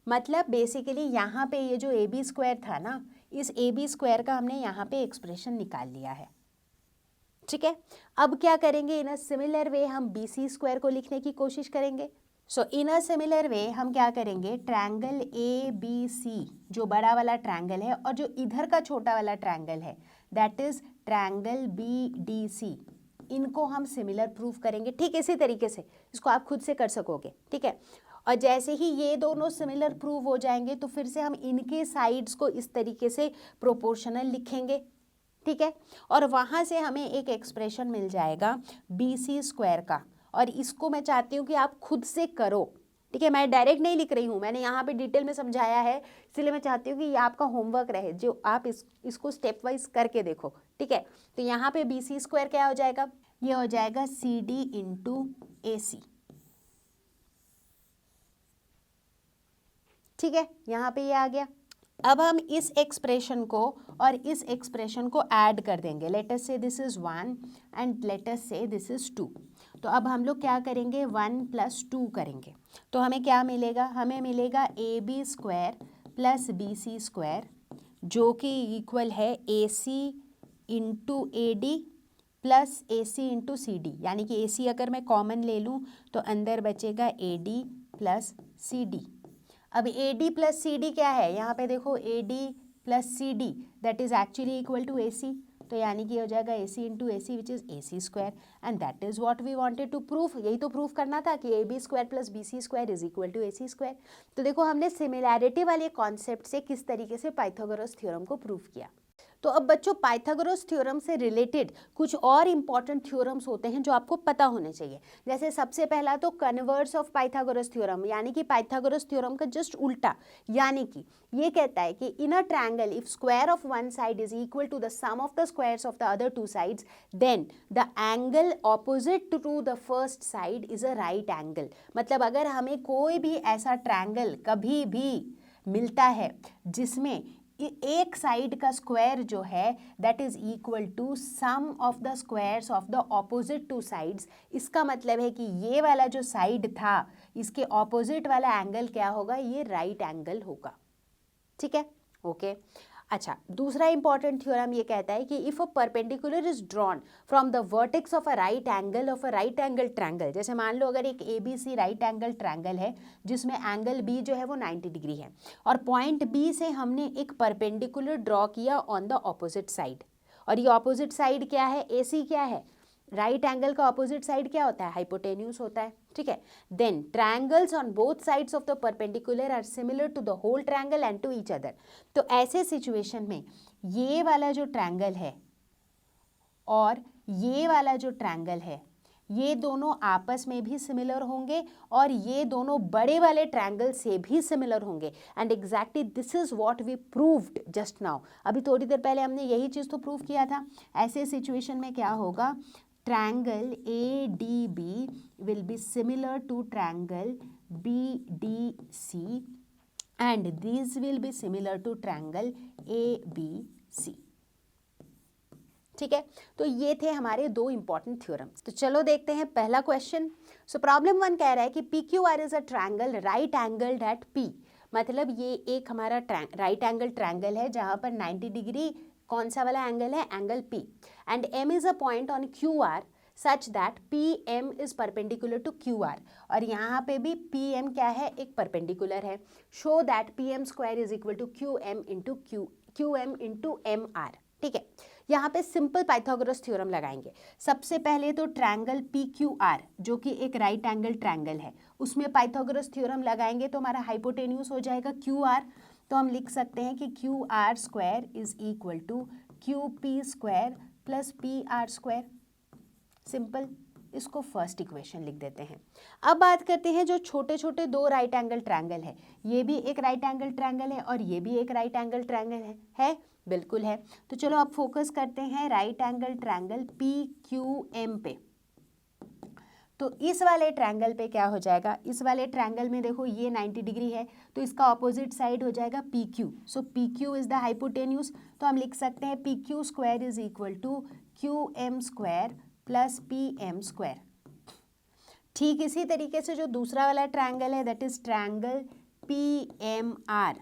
मतलब बेसिकली यहाँ पे ये जो ए बी स्क्वायर था ना, इस ए बी स्क्वायर का हमने यहाँ पे एक्सप्रेशन निकाल लिया है, ठीक है। अब क्या करेंगे, इन अ सिमिलर वे हम बी सी स्क्वायर को लिखने की कोशिश करेंगे। सो इन अ सिमिलर वे हम क्या करेंगे, ट्रायंगल ए बी सी जो बड़ा वाला ट्रायंगल है और जो इधर का छोटा वाला ट्रायंगल है that is triangle B D C, इनको हम सिमिलर प्रूव करेंगे, ठीक इसी तरीके से। इसको आप खुद से कर सकोगे, ठीक है। और जैसे ही ये दोनों सिमिलर प्रूव हो जाएंगे तो फिर से हम इनके साइड्स को इस तरीके से प्रोपोर्शनल लिखेंगे, ठीक है। और वहाँ से हमें एक एक्सप्रेशन मिल जाएगा बी सी स्क्वायर का, और इसको मैं चाहती हूँ कि आप खुद से करो, ठीक है। मैं डायरेक्ट नहीं लिख रही हूँ, मैंने यहाँ पे डिटेल में समझाया है, इसलिए मैं चाहती हूँ कि ये आपका होमवर्क रहे, जो आप इसको स्टेप वाइज करके देखो, ठीक है। तो यहाँ पे बी सी स्क्वायर क्या हो जाएगा, ये हो जाएगा सी डी इंटू ए सी, ठीक है। यहाँ पे ये आ गया। अब हम इस एक्सप्रेशन को और इस एक्सप्रेशन को ऐड कर देंगे, लेट अस से this is 1 and let us से दिस इज 2। तो अब हम लोग क्या करेंगे, 1 + 2 करेंगे, तो हमें क्या मिलेगा, हमें मिलेगा A B square plus B C square जो कि इक्वल है A C into A D plus A C into C D, यानी कि ए सी अगर मैं कॉमन ले लूँ तो अंदर बचेगा A D plus C D. अब A D plus C D क्या है, यहाँ पे देखो A D plus C D that is actually equal to A C, तो यानी कि हो जाएगा A C into A C which is A C square, and that is what we wanted to proof. यही तो प्रूफ करना था कि A B square plus B C square is equal to A C square. तो देखो हमने similarity वाले concept से किस तरीके से पाइथागोरस थ्योरम को प्रूव किया। तो अब बच्चों पाइथागोरस थ्योरम से रिलेटेड कुछ और इंपॉर्टेंट थ्योरम्स होते हैं जो आपको पता होने चाहिए। जैसे सबसे पहला तो कन्वर्स ऑफ पाइथागोरस थ्योरम, यानी कि पाइथागोरस थ्योरम का जस्ट उल्टा, यानी कि ये कहता है कि in a triangle if square of one side is equal to the sum of the squares of the other two sides then the angle opposite to the first side is a right angle. मतलब अगर हमें कोई भी ऐसा triangle कभी भी मिलता है जिसमें एक साइड का स्क्वायर जो है that is equal to sum of the squares of the opposite two sides, इसका मतलब है कि ये वाला जो साइड था इसके ऑपोजिट वाला एंगल क्या होगा, ये राइट एंगल होगा, ठीक है। ओके अच्छा, दूसरा इंपॉर्टेंट थ्योरम ये कहता है कि if a perpendicular is drawn from the vertex of a right angle of a right angle triangle, जैसे मान लो अगर एक A B C right angle triangle है जिसमें एंगल बी जो है वो 90 डिग्री है, और पॉइंट बी से हमने एक परपेंडिकुलर ड्रॉ किया ऑन द ऑपोजिट साइड, और ये ऑपोजिट साइड क्या है, ए सी क्या है, राइट एंगल का ऑपोजिट साइड क्या होता है, हाइपोटेन्यूज होता है, ठीक है। Then triangles on both sides of the perpendicular are similar to the whole triangle and to each other. तो ऐसे सिचुएशन में ये वाला जो ट्रायंगल है और ये वाला जो ट्रायंगल है ये दोनों आपस में भी सिमिलर होंगे और ये दोनों बड़े वाले ट्रायंगल से भी सिमिलर होंगे, and exactly this is what we proved just now. अभी थोड़ी देर पहले हमने यही चीज़ तो प्रूव किया था। ऐसे सिचुएशन में क्या होगा, triangle ADB will be similar to triangle BDC and these will be similar to triangle ABC, ठीक है। तो ये थे हमारे दो इंपॉर्टेंट थ्योरम्स। तो चलो देखते हैं पहला क्वेश्चन। सो प्रॉब्लम 1 कह रहा है कि PQR is a triangle right angled at P, मतलब ये एक हमारा राइट एंगल ट्रायंगल है जहाँ पर 90 डिग्री कौन सा वाला एंगल है, angle P, and M is a point on QR such that PM is perpendicular to QR, और यहाँ पे भी PM क्या है, एक परपेंडिकुलर है। Show that PM square is equal to QM into MR, ठीक है। यहाँ पे सिंपल पाइथागोरस थ्योरम लगाएंगे। सबसे पहले तो ट्रायंगल PQR जो कि एक राइट एंगल ट्रायंगल है उसमें पाइथागोरस थ्योरम लगाएंगे तो हमारा हाइपोटेन्यूज हो जाएगा QR, तो हम लिख सकते हैं कि QR square is equal to QP square plus PR square, simple. इसको फर्स्ट इक्वेशन लिख देते हैं। अब बात करते हैं जो छोटे छोटे दो राइट एंगल ट्रायंगल है, ये भी एक राइट एंगल ट्रायंगल है और ये भी एक राइट एंगल ट्रायंगल है बिल्कुल है। तो चलो अब फोकस करते हैं राइट एंगल ट्रायंगल PQM पे। तो इस वाले ट्रायंगल पे क्या हो जाएगा, इस वाले ट्रायंगल में देखो ये 90 डिग्री है, तो इसका ऑपोजिट साइड हो जाएगा PQ। So PQ is the hypotenuse, तो हम लिख सकते हैं PQ square is equal to QM square plus PM square. ठीक इसी तरीके से जो दूसरा वाला ट्रायंगल है दैट इज ट्रायंगल PMR,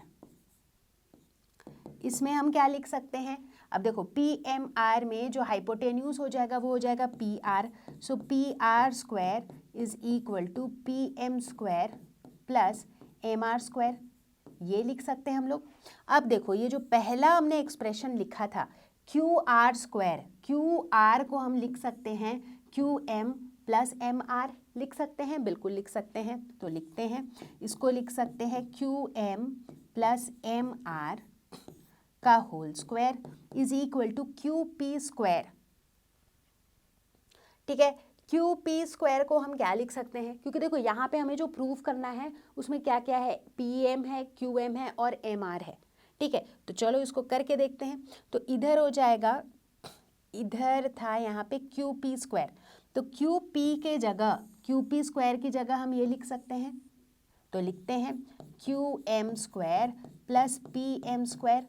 इसमें हम क्या लिख सकते हैं, अब देखो PMR में जो हाइपोटेन्यूज हो जाएगा वो हो जाएगा PR। So PR square is equal to PM square plus MR square, ये लिख सकते हैं हम लोग। अब देखो ये जो पहला हमने एक्सप्रेशन लिखा था QR स्क्वायर, QR को हम लिख सकते हैं QM प्लस MR, लिख सकते हैं, बिल्कुल लिख सकते हैं। तो लिखते हैं, इसको लिख सकते हैं QM प्लस MR का whole square is equal to QP square. ठीक है, QP स्क्वायर को हम क्या लिख सकते हैं, क्योंकि देखो यहाँ पे हमें जो प्रूफ करना है उसमें क्या क्या है, PM है, QM है और MR है। ठीक है, तो चलो इसको करके देखते हैं। तो इधर हो जाएगा, इधर था यहाँ पे QP स्क्वायर, तो QP के जगह, QP स्क्वायर की जगह हम ये लिख सकते हैं, तो लिखते हैं QM square plus PM square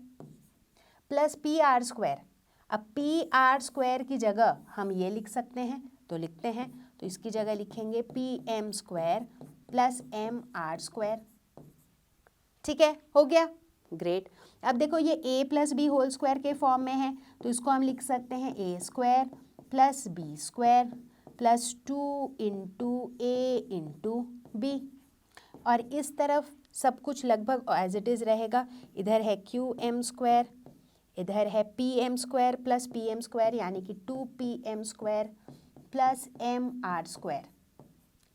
plus PR square. अब PR स्क्वायर की जगह हम ये लिख सकते हैं, तो लिखते हैं, तो इसकी जगह लिखेंगे PM square plus MR square. ठीक है, हो गया, ग्रेट। अब देखो ये A plus B whole square के फॉर्म में है, तो इसको हम लिख सकते हैं A square plus B square plus 2 into A into B, और इस तरफ सब कुछ लगभग एज इट इज़ रहेगा। इधर है QM स्क्वायर, इधर है PM square plus PM square यानी कि 2PM square plus MR square.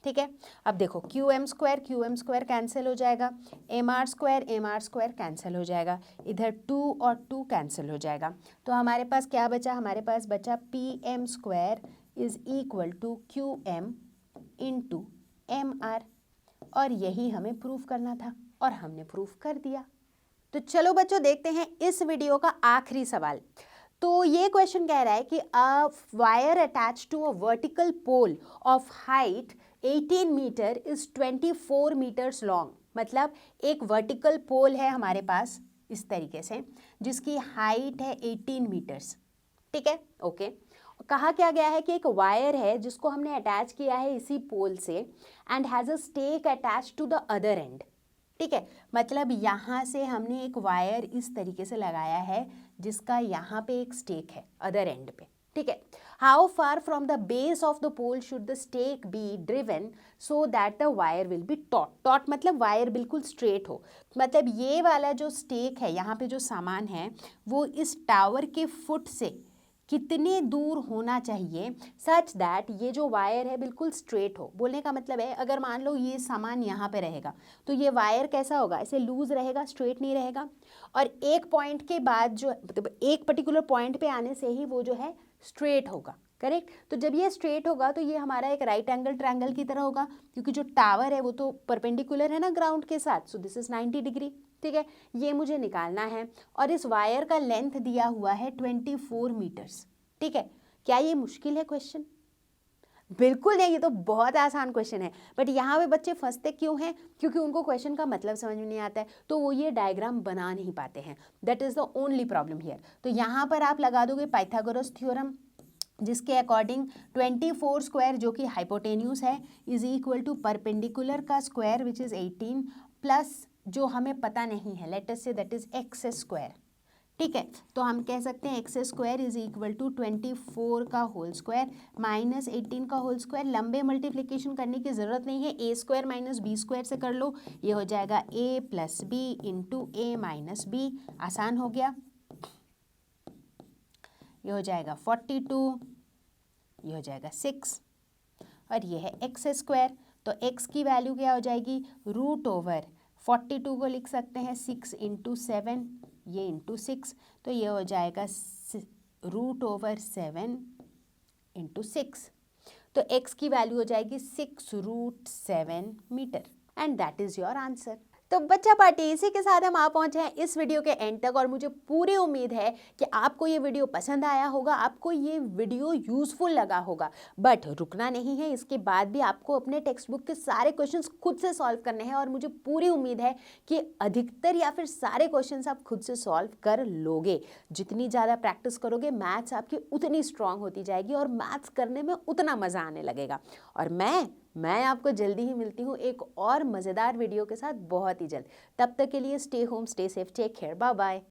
ठीक है, अब देखो QM स्क्वायर कैंसिल हो जाएगा, MR स्क्वायर कैंसिल हो जाएगा, इधर 2 और 2 कैंसिल हो जाएगा। तो हमारे पास क्या बचा, हमारे पास बचा PM square is equal to QM into MR, और यही हमें प्रूफ करना था और हमने प्रूफ कर दिया। तो चलो बच्चों देखते हैं इस वीडियो का आखिरी सवाल। तो ये क्वेश्चन कह रहा है कि a wire attach to a vertical pole of height 18 meter is 24 meters long. मतलब एक वर्टिकल पोल है हमारे पास इस तरीके से, जिसकी हाइट है 18 मीटर्स। ठीक है, ओके। कहा क्या गया है कि एक वायर है जिसको हमने अटैच किया है इसी पोल से, and has a stake attach to the other end. ठीक है, मतलब यहाँ से हमने एक वायर इस तरीके से लगाया है जिसका यहाँ पे एक स्टेक है अदर एंड पे। ठीक है, how far from the base of the pole should the stake be driven so that the wire will be taut. Taut मतलब वायर बिल्कुल स्ट्रेट हो, मतलब ये वाला जो स्टेक है, यहाँ पे जो सामान है वो इस टावर के फुट से कितने दूर होना चाहिए सच दैट ये जो वायर है बिल्कुल स्ट्रेट हो। बोलने का मतलब है अगर मान लो ये सामान यहाँ पे रहेगा तो ये वायर कैसा होगा, ऐसे लूज रहेगा, स्ट्रेट नहीं रहेगा, और एक पॉइंट के बाद जो मतलब एक पर्टिकुलर पॉइंट पे आने से ही वो जो है स्ट्रेट होगा। करेक्ट, तो जब ये स्ट्रेट होगा तो ये हमारा एक राइट एंगल ट्रायंगल की तरह होगा, क्योंकि जो टावर है वो तो परपेंडिकुलर है ना ग्राउंड के साथ, सो दिस इज 90 डिग्री। ठीक है, ये मुझे निकालना है, और इस वायर का लेंथ दिया हुआ है 24 मीटर्स। ठीक है, क्या ये मुश्किल है क्वेश्चन? बिल्कुल नहीं, ये तो बहुत आसान क्वेश्चन है, बट यहाँ पे बच्चे फंसते क्यों हैं? क्योंकि उनको क्वेश्चन का मतलब समझ में नहीं आता है, तो वो ये डायग्राम बना नहीं पाते हैं। That is the only problem here. तो यहाँ पर आप लगा दोगे पाइथागोरस थ्योरम, जिसके अकॉर्डिंग 24 स्क्वायर जो कि हाइपोटेन्यूज है इज इक्वल टू परपेंडिकुलर का स्क्वायर विच इज 18 प्लस जो हमें पता नहीं है, let us say that is x square. ठीक है, तो हम कह सकते हैं X square is equal to 24 का होल स्क्वायर माइनस 18 का होल स्क्वायर। लंबे मल्टीप्लिकेशन करने की ज़रूरत नहीं है, ए स्क्वायर माइनस बी स्क्वायर से कर लो, ये हो जाएगा ए प्लस बी इंटू ए माइनस बी, आसान हो गया। ये हो जाएगा 42, ये हो जाएगा 6, और ये है एक्स स्क्वायर। तो एक्स की वैल्यू क्या हो जाएगी, रूट ओवर 42 को लिख सकते हैं 6 इंटू 7, ये इंटू 6, तो ये हो जाएगा रूट ओवर 7 इंटू 6। तो x की वैल्यू हो जाएगी 6√7 meter and that is your answer. तो बच्चा पार्टी, इसी के साथ हम आ पहुंचे हैं इस वीडियो के एंड तक और मुझे पूरी उम्मीद है कि आपको ये वीडियो पसंद आया होगा, आपको ये वीडियो यूज़फुल लगा होगा। बट रुकना नहीं है, इसके बाद भी आपको अपने टेक्स्ट बुक के सारे क्वेश्चंस खुद से सॉल्व करने हैं और मुझे पूरी उम्मीद है कि अधिकतर या फिर सारे क्वेश्चंस आप खुद से सॉल्व कर लोगे। जितनी ज़्यादा प्रैक्टिस करोगे मैथ्स आपकी उतनी स्ट्रांग होती जाएगी और मैथ्स करने में उतना मज़ा आने लगेगा। और मैं आपको जल्दी ही मिलती हूँ एक और मज़ेदार वीडियो के साथ बहुत ही जल्द। तब तक के लिए stay home, stay safe, take care, bye bye.